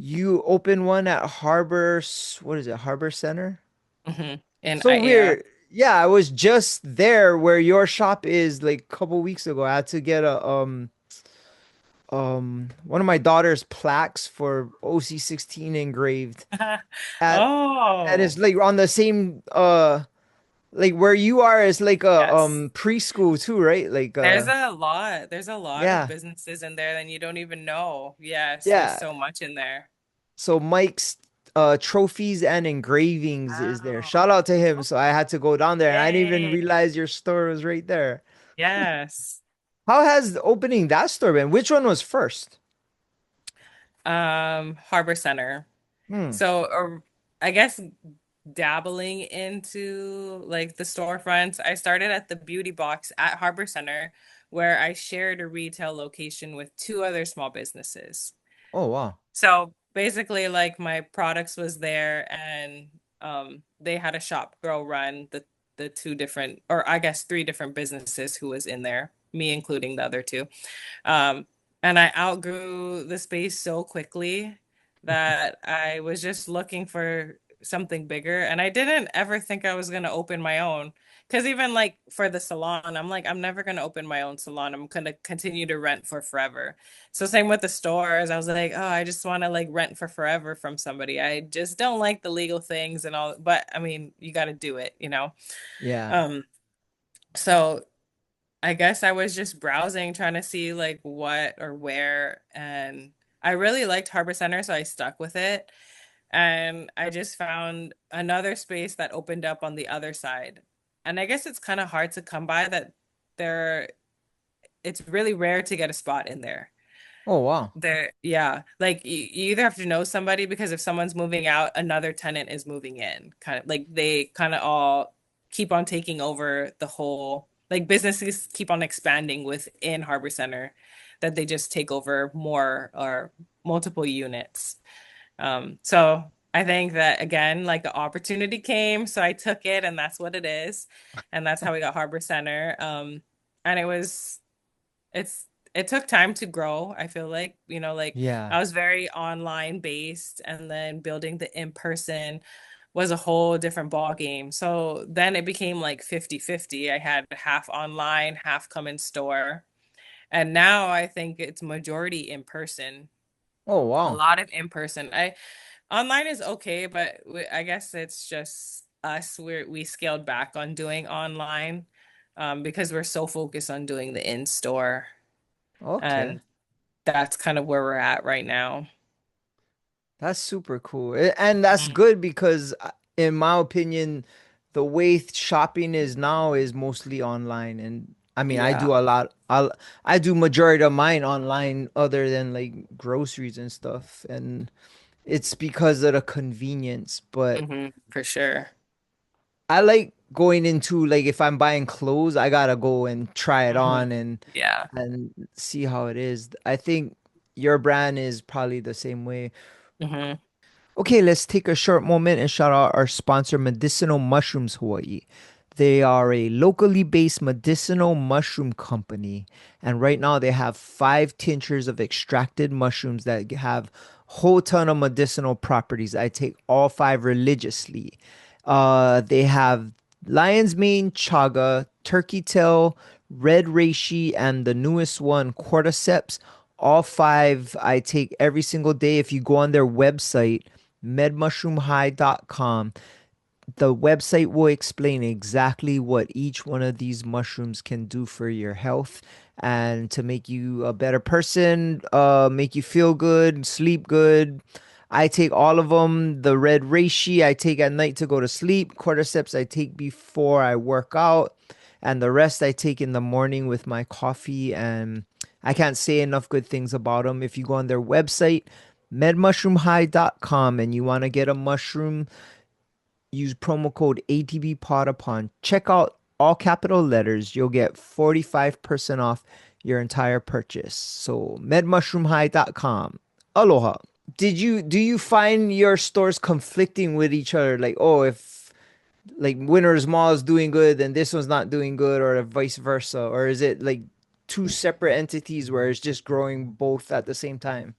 You opened one at what is it, Harbor Center? Hmm. And So yeah. weird. Yeah, I was just there where your shop is like a couple weeks ago. I had to get a one of my daughter's plaques for OC16 engraved at and it's Oh, like on the same like where you are is like a yes. preschool too, right? Like There's a lot of yeah. businesses in there that you don't even know. Yes, there's Yeah. so much in there. So Mike's trophies and engravings is there. Shout Wow. out to him. So I had to go down there and I didn't even Yay. realize your store was right there. Yes. How has opening that store been? Which one was first? Harbor Center. Hmm. So, I guess dabbling into like the storefronts. I started at the beauty box at Harbor Center, where I shared a retail location with two other small businesses. Oh wow. So basically, like my products was there, and they had a shop girl run the two different, or I guess three different businesses who was in there, me including the other two. Um, And I outgrew the space so quickly that I was just looking for something bigger. And I didn't ever think I was going to open my own. Because even like for the salon, I'm like, I'm never going to open my own salon. I'm going to continue to rent for forever. So same with the stores. I was like, oh, I just want to like rent for forever from somebody. I just don't like the legal things and all. But I mean, you got to do it, you know? Yeah. Um, so I guess I was just browsing, trying to see like what or where, and I really liked Harbor Center, so I stuck with it. And I just found another space that opened up on the other side. And I guess it's kind of hard to come by that there, it's really rare to get a spot in there. Oh, wow. There, yeah. Like you either have to know somebody because if someone's moving out, another tenant is moving in. Kind of like they kind of all keep on taking over the whole, like businesses keep on expanding within Harbor Center that they just take over more or multiple units. So I think that again, like the opportunity came, so I took it and that's what it is. And that's how we got Harbor Center. And it's it took time to grow. I feel like, like Yeah. I was very online based and then building the in-person was a whole different ball game. So then it became like 50-50. I had half online, half come in store. And now I think it's majority in person. Oh, A wow. lot of in person. I Online is okay, but I guess it's just us. We scaled back on doing online because we're so focused on doing the in-store. Okay. And that's kind of where we're at right now. That's super cool. And that's Mhm. good because, in my opinion, the way shopping is now is mostly online. And I mean, I Yeah. do a lot. I do majority of mine online other than like groceries and stuff. And it's because of the convenience. But For sure. I like going into like if I'm buying clothes, I gotta go and try it on Yeah. and see how it is. I think your brand is probably the same way. hmm Okay, let's take a short moment and shout out our sponsor, Medicinal Mushrooms Hawaii. They are a locally based medicinal mushroom company, and right now they have 5 tinctures of extracted mushrooms that have whole ton of medicinal properties. I take all 5 religiously. They have lion's mane, chaga, turkey tail, red reishi, and the newest one, cordyceps. All 5 I take every single day. If you go on their website, medmushroomhigh.com, the website will explain exactly what each one of these mushrooms can do for your health and to make you a better person, make you feel good, sleep good. I take all of them. The red reishi I take at night to go to sleep. Cordyceps I take before I work out. And the rest I take in the morning with my coffee. And I can't say enough good things about them. If you go on their website, medmushroomhigh.com, and you want to get a mushroom, use promo code ATBPOD upon checkout, all capital letters. You'll get 45% off your entire purchase. So medmushroomhigh.com. Aloha. Do you find your stores conflicting with each other? Like, oh, if like Winners Mall is doing good, then this one's not doing good, or vice versa? Or is it like two separate entities where it's just growing both at the same time?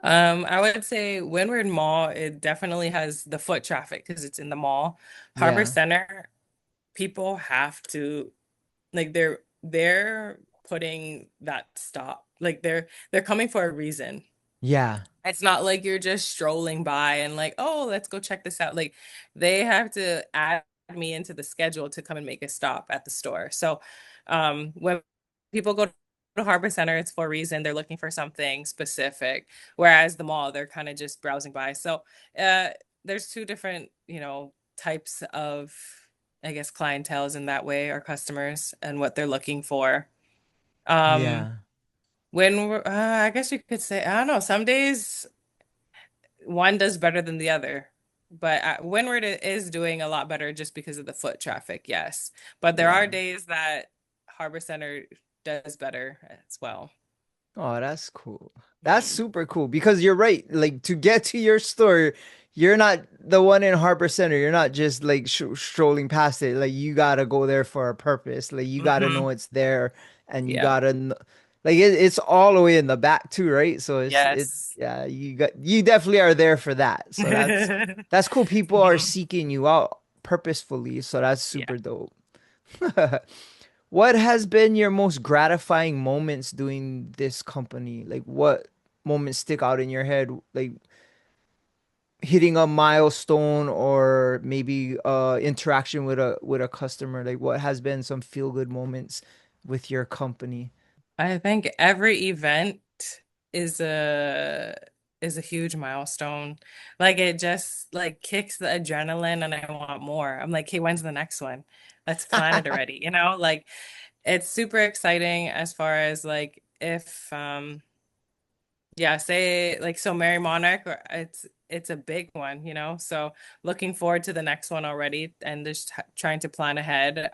I would say Windward Mall, it definitely has the foot traffic because it's in the mall. Harbor Yeah. Center, people have to like they're putting that stop. Like they're coming for a reason. Yeah. It's not like you're just strolling by and like, oh, let's go check this out. Like they have to add me into the schedule to come and make a stop at the store. So when people go to Harbor Center, it's for a reason. They're looking for something specific. Whereas the mall, they're kind of just browsing by. So uh there's two different, types of, I guess, clientels in that way, or customers and what they're looking for. Um Yeah. I guess you could say, I don't know, some days one does better than the other. But Windward is doing a lot better just because of the foot traffic, yes. But there are Yeah. days that Harbor Center does better as well. Oh, that's cool. That's Mhm. super cool because you're right. Like to get to your store, you're not the one in Harbor Center. You're not just like strolling past it. Like you gotta go there for a purpose. Like you gotta hmm know it's there, and you Yep. gotta Like it's all the way in the back too, right? So it's Yes. yeah, you definitely are there for that. So that's cool. People are Mhm. seeking you out purposefully, so that's Yeah. super dope. What has been your most gratifying moments doing this company? Like what moments stick out in your head? Like hitting a milestone or maybe interaction with a customer. Like what has been some feel good moments with your company? I think every event is a is a huge milestone. Like it just like kicks the adrenaline and I want more. I'm like, hey, when's the next one? Let's plan it already, you know? Like it's super exciting as far as like if yeah, say like so Mary Monarch it's a big one, you know? So looking forward to the next one already and just trying to plan ahead.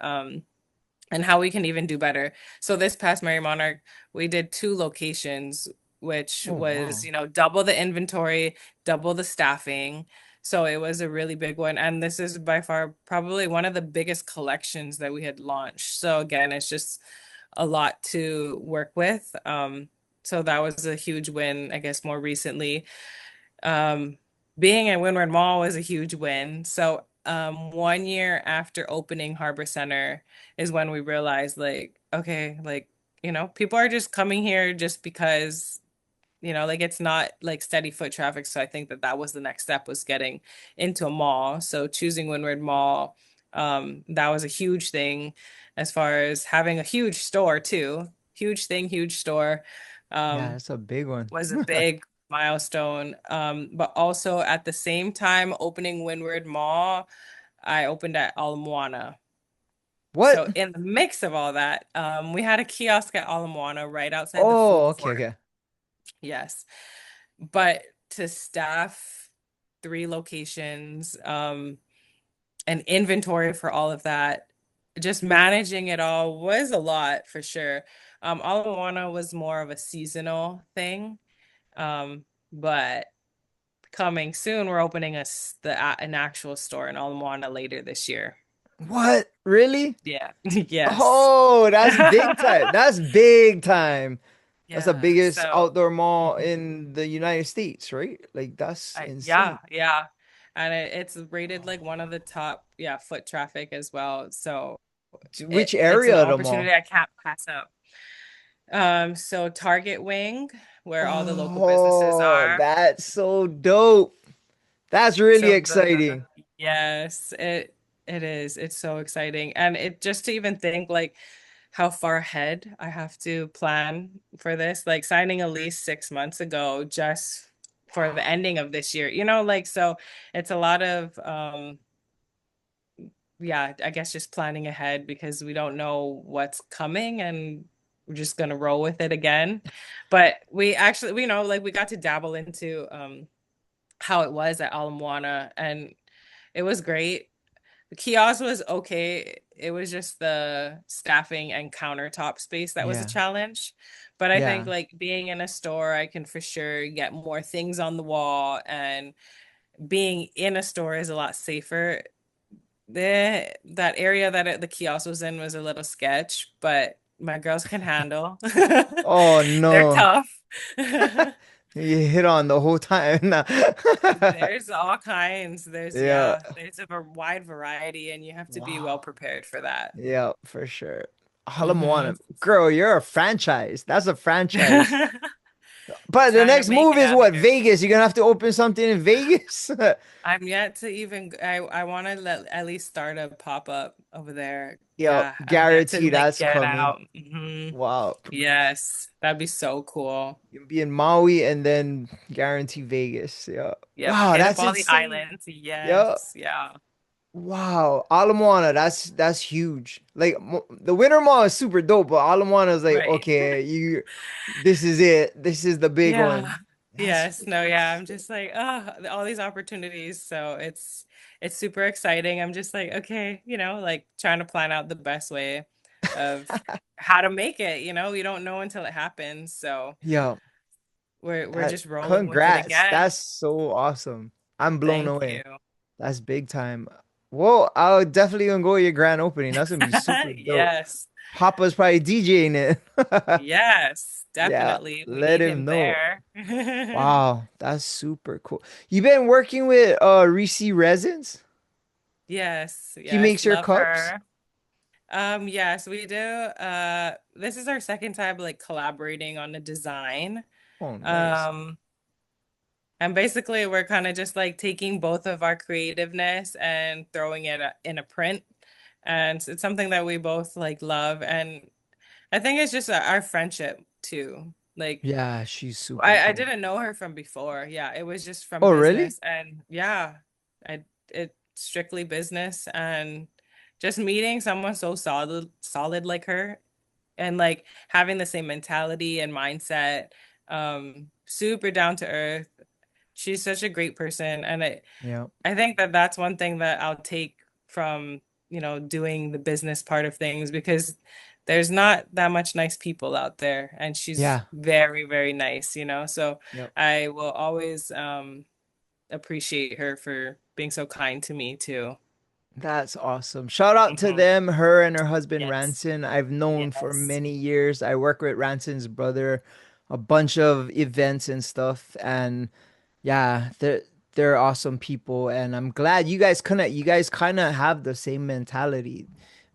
And how we can even do better. So this past Mary Monarch, we did two locations, which Oh was, wow. you know, double the inventory, double the staffing. So it was a really big one. And this is by far probably one of the biggest collections that we had launched. So again, it's just a lot to work with. So that was a huge win, I guess, more recently. Um, Being at Windward Mall was a huge win. So, 1 year after opening Harbor Center is when we realized, like, okay, like, you know, people are just coming here just because, you know, like it's not like steady foot traffic. So I think that that was the next step was getting into a mall. So choosing Windward Mall, that was a huge thing as far as having a huge store too. Huge thing, huge store. Yeah, Um, that's a big one. was a big milestone. But also at the same time opening Windward Mall, I opened at Ala Moana. What? So in the mix of all that, we had a kiosk at Ala Moana right outside the Oh, food okay, court. okay. Yes. But to staff three locations, and inventory for all of that, just managing it all was a lot for sure. Ala Moana was more of a seasonal thing. But coming soon, we're opening an actual store in Ala later this year. What? Really? Yeah. Yes. Oh, that's big time. That's big time. That's the Yeah. biggest So, outdoor mall mhm. in the United States, right? Like that's insane. Yeah, yeah. And it's rated like one of the top, yeah, foot traffic as well. So Which it's an area of the opportunity mall? I can't pass up. So Target Wing, where all the local businesses Oh, are. that's so dope. That's really So the exciting. yes, it is. It's so exciting. And it just to even think like how far ahead I have to plan for this, like signing a lease 6 months ago just for the ending of this year. You know, like so it's a lot of yeah, I guess just planning ahead because we don't know what's coming and we're just gonna roll with it again. But we actually, we know, like we got to dabble into how it was at Ala Moana and it was great. The kiosk was okay. It was just the staffing and countertop space that was a Yeah. challenge. But I think Yeah. like being in a store, I can for sure get more things on the wall and being in a store is a lot safer. That area that the kiosk was in was a little sketch, but my girls can handle. Oh They're no. tough. You hit on the whole time. There's all kinds. There's Yeah. yeah, there's a wide variety, and you have to be well Wow. prepared for that. Yeah, for sure. Hmm. Halamoana. Girl, you're a franchise. That's a franchise. But the Trying to next make move it is out what? here. Vegas. You're gonna have to open something in Vegas? I'm yet to even. I want to let at least start a pop up over there. Yo, Yeah, I'm yet to guarantee like that's get coming. out. Wow. Yes, that'd be so cool. You'll be in Maui and then guarantee Vegas. Yeah. Yep, Wow, hit up that's all the insane. islands. Yeah. Yes, yeah, Wow. Alamoana, that's huge. Like the Winter Mall is super dope, but Alamoana is like, right. okay, this is it. This is the big Yeah. one. That's Yes. No, yeah. I'm just like, oh, all these opportunities. So it's super exciting. I'm just like, okay, you know, like trying to plan out the best way of how to make it, you know, we don't know until it happens. So yo, we're that just rolling with it congrats. again. That's so awesome. I'm blown Thank away. you. That's big time. Well, I'll definitely gonna go to your grand opening. That's gonna be super dope. Yes. Papa's probably DJing it. Yes, Yeah, definitely. We let need him him know. there. Wow, that's super cool. You been working with Reese Resins? Yes, He yes, makes your love cups? her. Yes, we do. This is our second time like collaborating on a design. Oh, nice. Um, and basically we're kind of just like taking both of our creativeness and throwing it in a print. And it's something that we both like love. And I think it's just our friendship too. Like Yeah, she's super I cool. didn't know her from before. Yeah, it was just from Oh, really? business and yeah, I it strictly business and just meeting someone so solid like her and like having the same mentality and mindset, super down to earth. She's such a great person and Yeah. I think that that's one thing that I'll take from, doing the business part of things because there's not that much nice people out there and she's Yeah. very, very nice, So Yep. I will always appreciate her for being so kind to me too. That's awesome. Shout out to Hmm. them, her and her husband Yes. Ranson. I've known for Yes. many years. I work with Ranson's brother, a bunch of events and stuff. And yeah, they're awesome people. And I'm glad you guys kind of have the same mentality.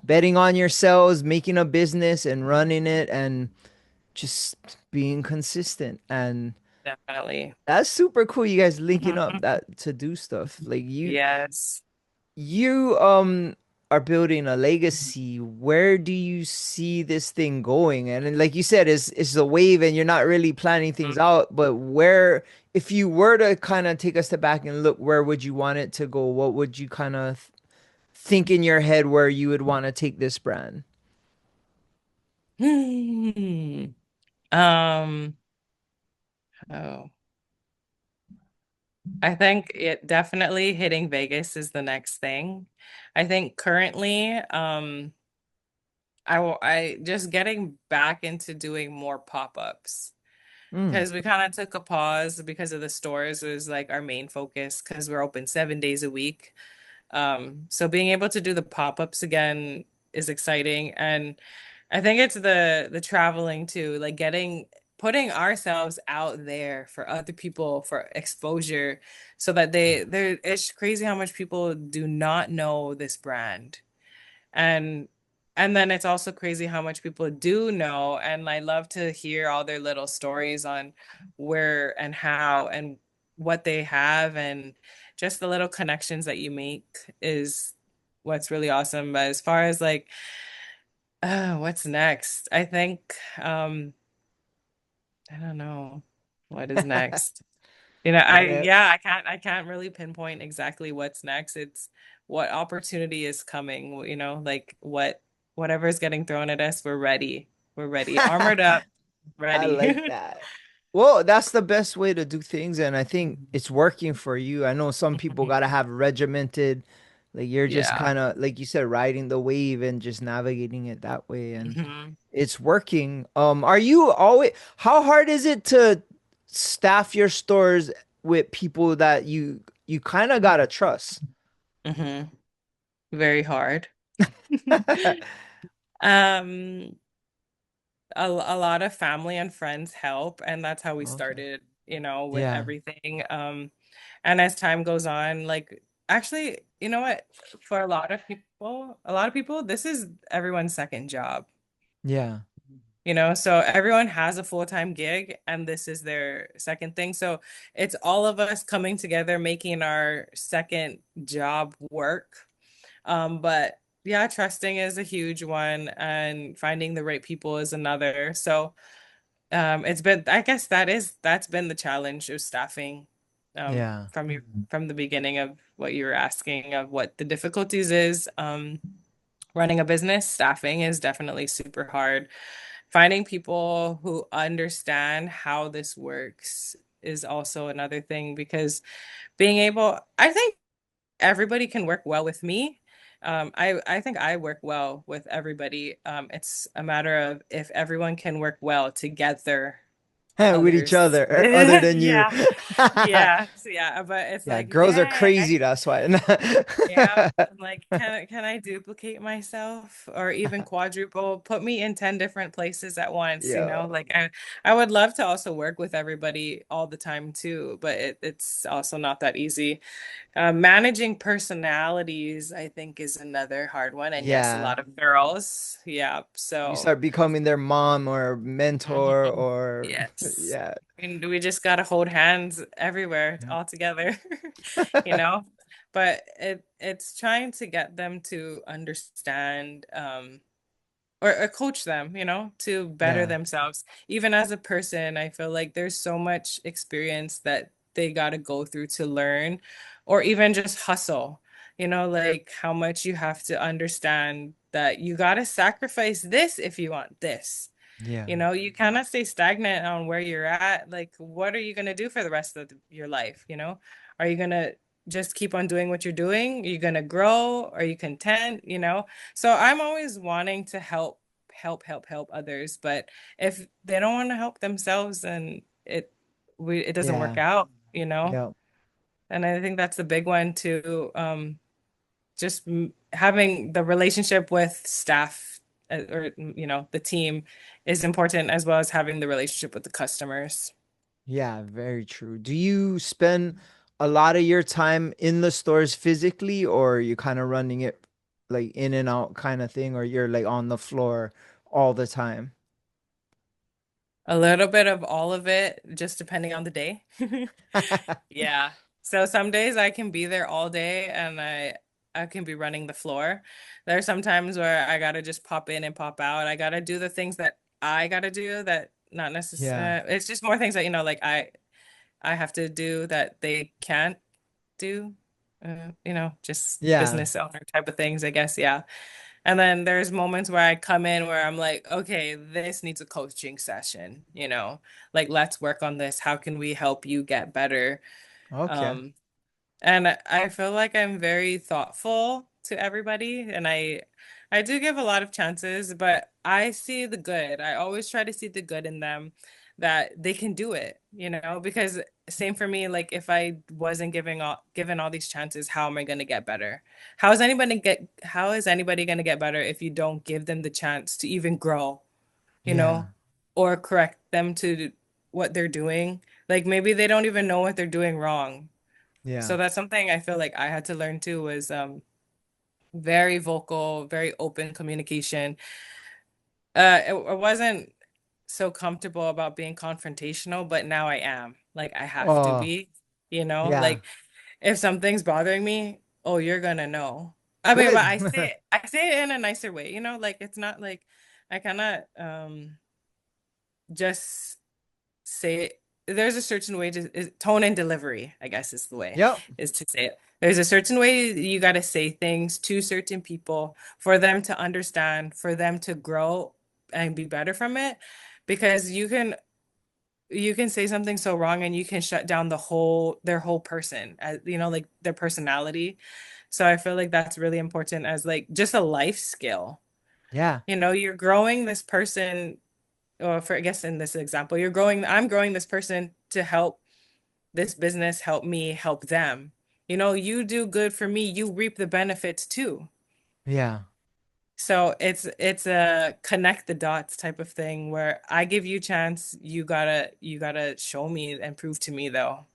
Betting on yourselves, making a business and running it and just being consistent. And Definitely. that's super cool. You guys linking up Mhm. that to do stuff. Like Yes. you are building a legacy. Where do you see this thing going? And then, like you said, it's a wave and you're not really planning things Mhm. out, but where if you were to kind of take a step back and look, where would you want it to go? What would you kind of think in your head where you would want to take this brand? Hmm. Um, oh. I think it definitely hitting Vegas is the next thing. I think currently, I just getting back into doing more pop-ups Mm, because we kind of took a pause because of the stores was like our main focus because we're open 7 days a week. So being able to do the pop-ups again is exciting. And I think it's the traveling too, like putting ourselves out there for other people for exposure so that it's crazy how much people do not know this brand. And and then it's also crazy how much people do know. And I love to hear all their little stories on where and how and what they have and just the little connections that you make is what's really awesome. But as far as like what's next? I think I don't know what is next. yeah, I can't really pinpoint exactly what's next. It's what opportunity is coming, like whatever is getting thrown at us, we're ready. We're ready. Armored up, I ready. like that. Well, that's the best way to do things, and I think it's working for you. I know some people gotta have regimented, like you're just Yeah. kind of like you said, riding the wave and just navigating it that way, and Hmm. it's working. Are you always, how hard is it to staff your stores with people that you kind of gotta trust? Hmm. Very hard. Um, a lot of family and friends help, and that's how we Okay. started, with Yeah. everything. And as time goes on, like actually, you know what? For a lot of people, this is everyone's second job, Yeah. so everyone has a full-time gig and this is their second thing. So it's all of us coming together, making our second job work. But yeah, trusting is a huge one and finding the right people is another. So I guess that's been the challenge of staffing, Yeah. from the beginning of what you were asking of what the difficulties is. Running a business, staffing is definitely super hard. Finding people who understand how this works is also another thing because I think everybody can work well with me. I think I work well with everybody. It's a matter of if everyone can work well together. with each others. other, other than you. Yeah. Yeah. So, yeah. But it's Yeah, like, girls are dang, crazy. That's why. yeah. I'm like, can I duplicate myself or even quadruple? Put me in 10 different places at once, you Yeah, know? Like I would love to also work with everybody all the time too, but it's also not that easy. Managing personalities, I think, is another hard one. And yes, a yeah. lot of girls. Yeah. You So, start becoming their mom or mentor mhm. or Yes. yeah. And we just gotta hold hands everywhere all together, you know? But it's trying to get them to understand or coach them, you know, to better Yeah, themselves. Even as a person, I feel like there's so much experience that they got to go through to learn, or even just hustle, you know, like how much you have to understand that you got to sacrifice this if you want this. yeah, You know, you cannot stay stagnant on where you're at. Like, what are you going to do for the rest of your life? You know, are you going to just keep on doing what you're doing? Are you going to grow? Are you content? You know, so I'm always wanting to help others. But if they don't want to help themselves, then it doesn't work yeah, out, you know? yeah, And I think that's the big one too. Just having the relationship with staff or you know the team is important as well as having the relationship with the customers. yeah. Very true. Do you spend a lot of your time in the stores physically, or are you kind of running it like in and out kind of thing, or you're like on the floor all the time? A little bit of all of it, just depending on the day. Yeah. So some days I can be there all day and I can be running the floor. There are some times where I gotta just pop in and pop out. I gotta do the things that I gotta do that not Yeah, necessarily it's just more things that like I have to do that they can't do. Just yeah, business owner type of things, I guess. Yeah. And then there's moments where I come in where I'm like, okay, this needs a coaching session, like let's work on this. How can we help you get better? okay, Um, and I feel like I'm very thoughtful to everybody, and I do give a lot of chances, but I see the good. I always try to see the good in them that they can do it, because same for me, like if I wasn't given all these chances, how am I going to get better? How is anybody going to get better if you don't give them the chance to even grow, you yeah, know, or correct them to what they're doing? Like maybe they don't even know what they're doing wrong, yeah. so that's something I feel like I had to learn too was very vocal, very open communication. I wasn't so comfortable about being confrontational, but now I am. Like I have to Oh, be, yeah. like if something's bothering me, oh, you're gonna know. I mean, but Good. I say it in a nicer way, like it's not like I cannot just say it. There's a certain way tone and delivery, I guess is the way Yep. is to say it. There's a certain way you got to say things to certain people for them to understand, for them to grow and be better from it. Because you can say something so wrong and you can shut down their whole person, like their personality. So I feel like that's really important as like just a life skill. Yeah. You're growing this person, or for I guess in this example, I'm growing this person to help this business help me help them. You do good for me, you reap the benefits too. Yeah. So it's a connect the dots type of thing where I give you chance, you gotta show me and prove to me though.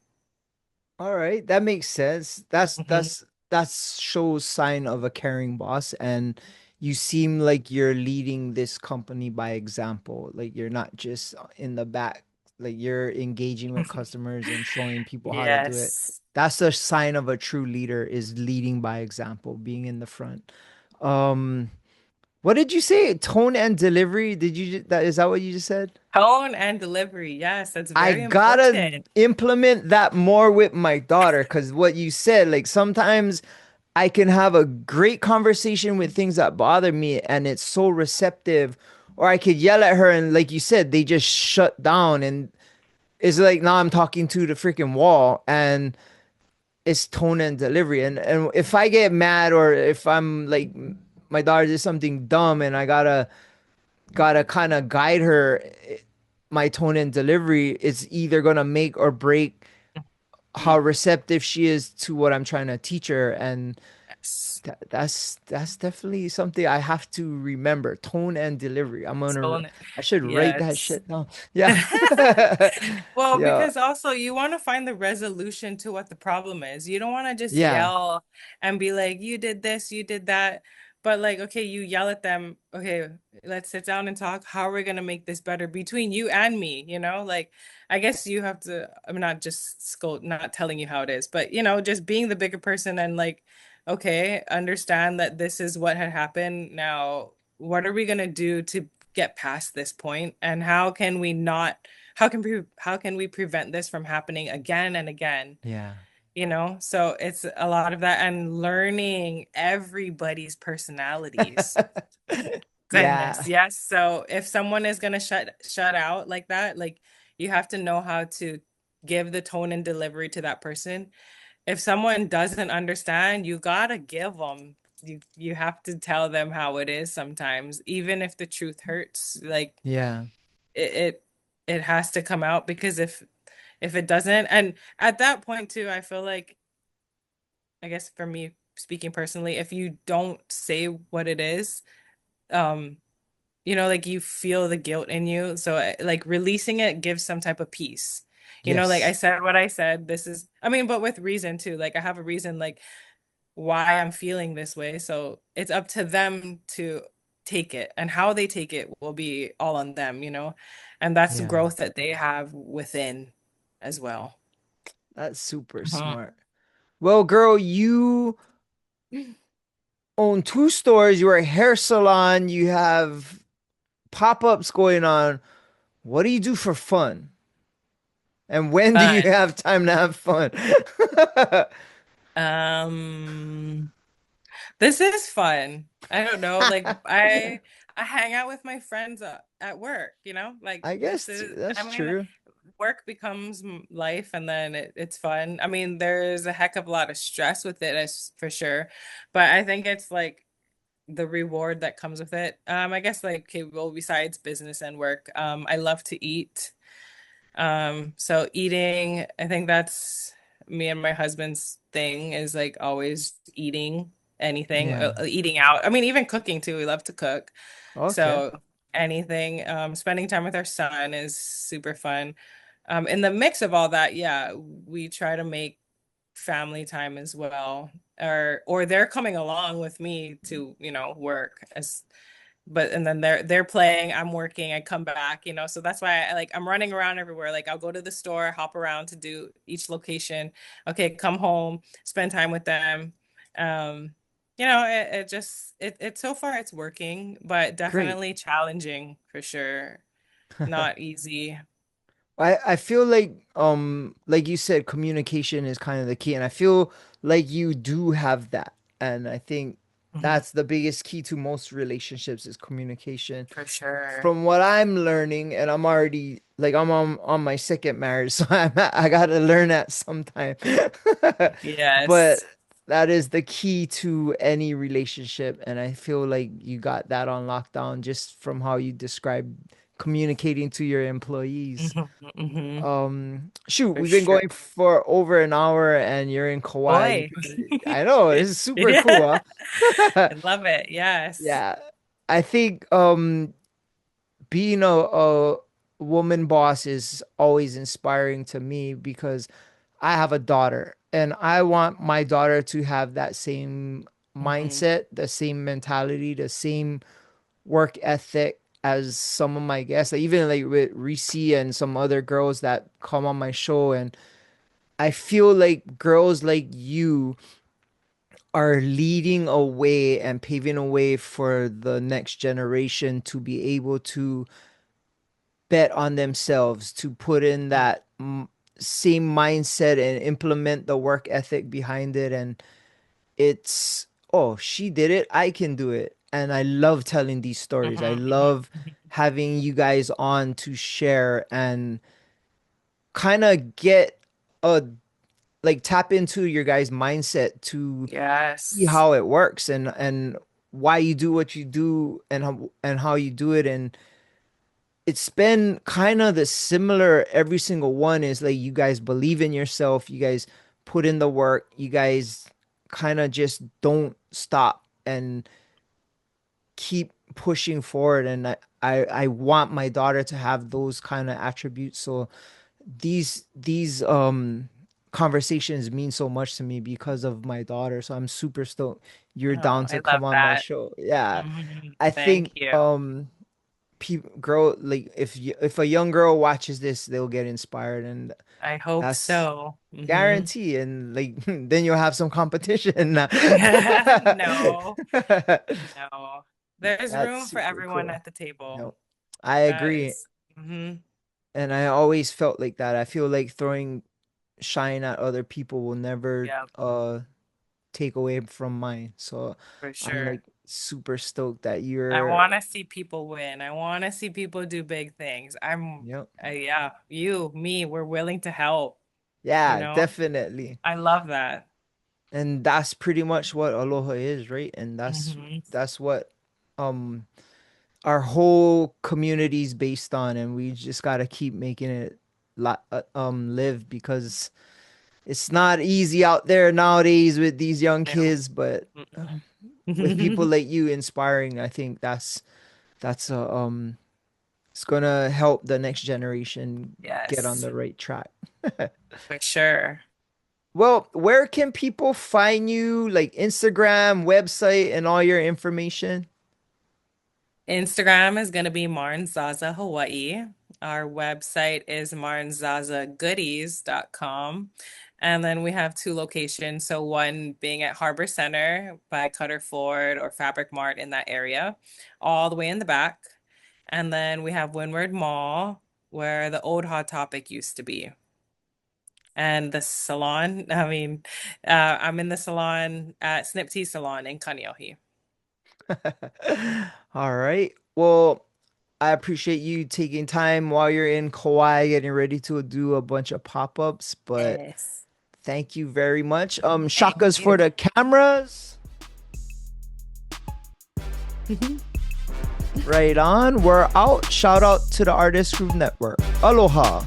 All right, that makes sense. That's Hmm. that's that shows sign of a caring boss, and you seem like you're leading this company by example. Like you're not just in the back, like you're engaging with customers and showing people how to do it. Yes. That's a sign of a true leader is leading by example, being in the front. Um, what did you say? Tone and delivery? That is that what you just said? Tone and delivery. Yes, that's I very gotta important. implement that more with my daughter because what you said, like sometimes I can have a great conversation with things that bother me and it's so receptive, or I could yell at her and, like you said, they just shut down and it's like now I'm talking to the freaking wall and it's tone and delivery. And if I get mad or if I'm like my daughter did something dumb and I gotta kind of guide her, my tone and delivery is either gonna make or break how Mm, receptive she is to what I'm trying to teach her. And yes. that's definitely something I have to remember. Tone and delivery. So, I should write that yes. shit down. Yeah. Well, Yeah. because also you want to find the resolution to what the problem is. You don't want to just Yeah. yell and be like, you did this, you did that. But like, okay, you yell at them. Okay, let's sit down and talk. How are we going to make this better between you and me? You know, like, I guess you have to, I'm not just scold, not telling you how it is, but, just being the bigger person and like, okay, understand that this is what had happened. Now, what are we going to do to get past this point? And how can we prevent this from happening again and again? Yeah. So it's a lot of that and learning everybody's personalities. Yeah. Goodness, yes. So if someone is gonna shut out like that, like you have to know how to give the tone and delivery to that person. If someone doesn't understand, you gotta give them. You have to tell them how it is sometimes, even if the truth hurts. Like Yeah. it it, it has to come out because if it doesn't, and at that point too, I feel like, I guess for me speaking personally, if you don't say what it is, um, like you feel the guilt in you. So like releasing it gives some type of peace. Like I Yes. said what I said. This is, I mean, but with reason too. Like I have a reason like why I'm feeling this way. So it's up to them to take it, and how they take it will be all on them. And that's the Yeah. growth that they have within as well. That's super Mhm. smart. Well, girl, you own two stores, you're a hair salon, you have pop-ups going on. What do you do for fun? And when do you Fun. have time to have fun? Um, this is fun. I don't know. Like I hang out with my friends at work, like I this guess is, I that's mean, true. work becomes life, and then it's fun. I mean, there's a heck of a lot of stress with it, as for sure, but I think it's like the reward that comes with it. I guess like, okay, well, besides business and work, I love to eat. So eating, I think that's me and my husband's thing, is like always eating anything, Yeah. eating out. I mean, even cooking too. We love to cook. Okay. So anything, spending time with our son is super fun. In the mix of all that, yeah, we try to make family time as well. Or they're coming along with me to, work as, but and then they're playing, I'm working, I come back, so that's why I like, I'm running around everywhere. Like I'll go to the store, hop around to do each location, okay, come home, spend time with them. um it just it so far it's working, but Great. definitely challenging for sure, not easy. I feel like you said, communication is kind of the key, and I feel like you do have that. And I think Mhm. that's the biggest key to most relationships is communication. For sure. From what I'm learning, and I'm already like I'm on my second marriage, so I gotta learn that sometime. But Yes. that is the key to any relationship, and I feel like you got that on lockdown just from how you describe communicating to your employees. Hmm. Hmm. Shoot, For we've been sure. going for over an hour, and you're in Kauai. Boy. I know, this is super Yeah. cool, huh? I love it. Yes. Yeah. I think being a woman boss is always inspiring to me because I have a daughter, and I want my daughter to have that same Hmm. mindset, the same mentality, the same work ethic as some of my guests, like even like with Reese and some other girls that come on my show. And I feel like girls like you are leading a way and paving a way for the next generation to be able to bet on themselves, to put in that same mindset and implement the work ethic behind it. And it's, oh, she did it, I can do it. And I love telling these stories. I Hmm. Hmm. love having you guys on to share and kind of get a like tap into your guys' mindset to see Yes. how it works and why you do what you do and how you do it. And it's been kind of the similar. Every single one is like you guys believe in yourself, you guys put in the work, you guys kind of just don't stop and keep pushing forward. And I want my daughter to have those kind of attributes. So these conversations mean so much to me because of my daughter. So I'm super stoked you're Oh, down I to love come on my that. show. Yeah. I Thank think you. people girl like if a young girl watches this, they'll get inspired, and I hope that's so. guarantee. And like then you'll have some competition. No, no. There's That's room for super everyone cool. at the table. No, I That agree. is, hmm And I always felt like that. I feel like throwing shine at other people will never yeah, take away from mine. So for I'm like sure. super stoked that I you're, want to see people win. I want to see people do big things. yep. Yeah, you, me, we're willing to help, you Yeah, know? definitely. I love that. And that's pretty much what aloha is, right? And Hmm that's what um our whole community's based on, and we just got to keep making it live, because it's not easy out there nowadays with these young No. kids. But with people Mm-mm. like you inspiring, I think that's it's gonna help the next generation get on Yes, the right track. for sure. Well, where can people find you? Like Instagram, website, and all your information? Instagram is going to be Marnzaza Hawaii. Our website is marnzazagoodies.com. And then we have two locations. So one being at Harbor Center by Cutter Ford or Fabric Mart in that area, all the way in the back. And then we have Windward Mall, where the old Hot Topic used to be. And the salon, I'm in the salon at Snip Tea Salon in Kaneohe. All right. Well, I appreciate you taking time while you're in Kauai getting ready to do a bunch of pop-ups, but Yes. thank you very much. Thank Shakas for you. the cameras. Right on. We're out. Shout out to the Artist Group Network. Aloha.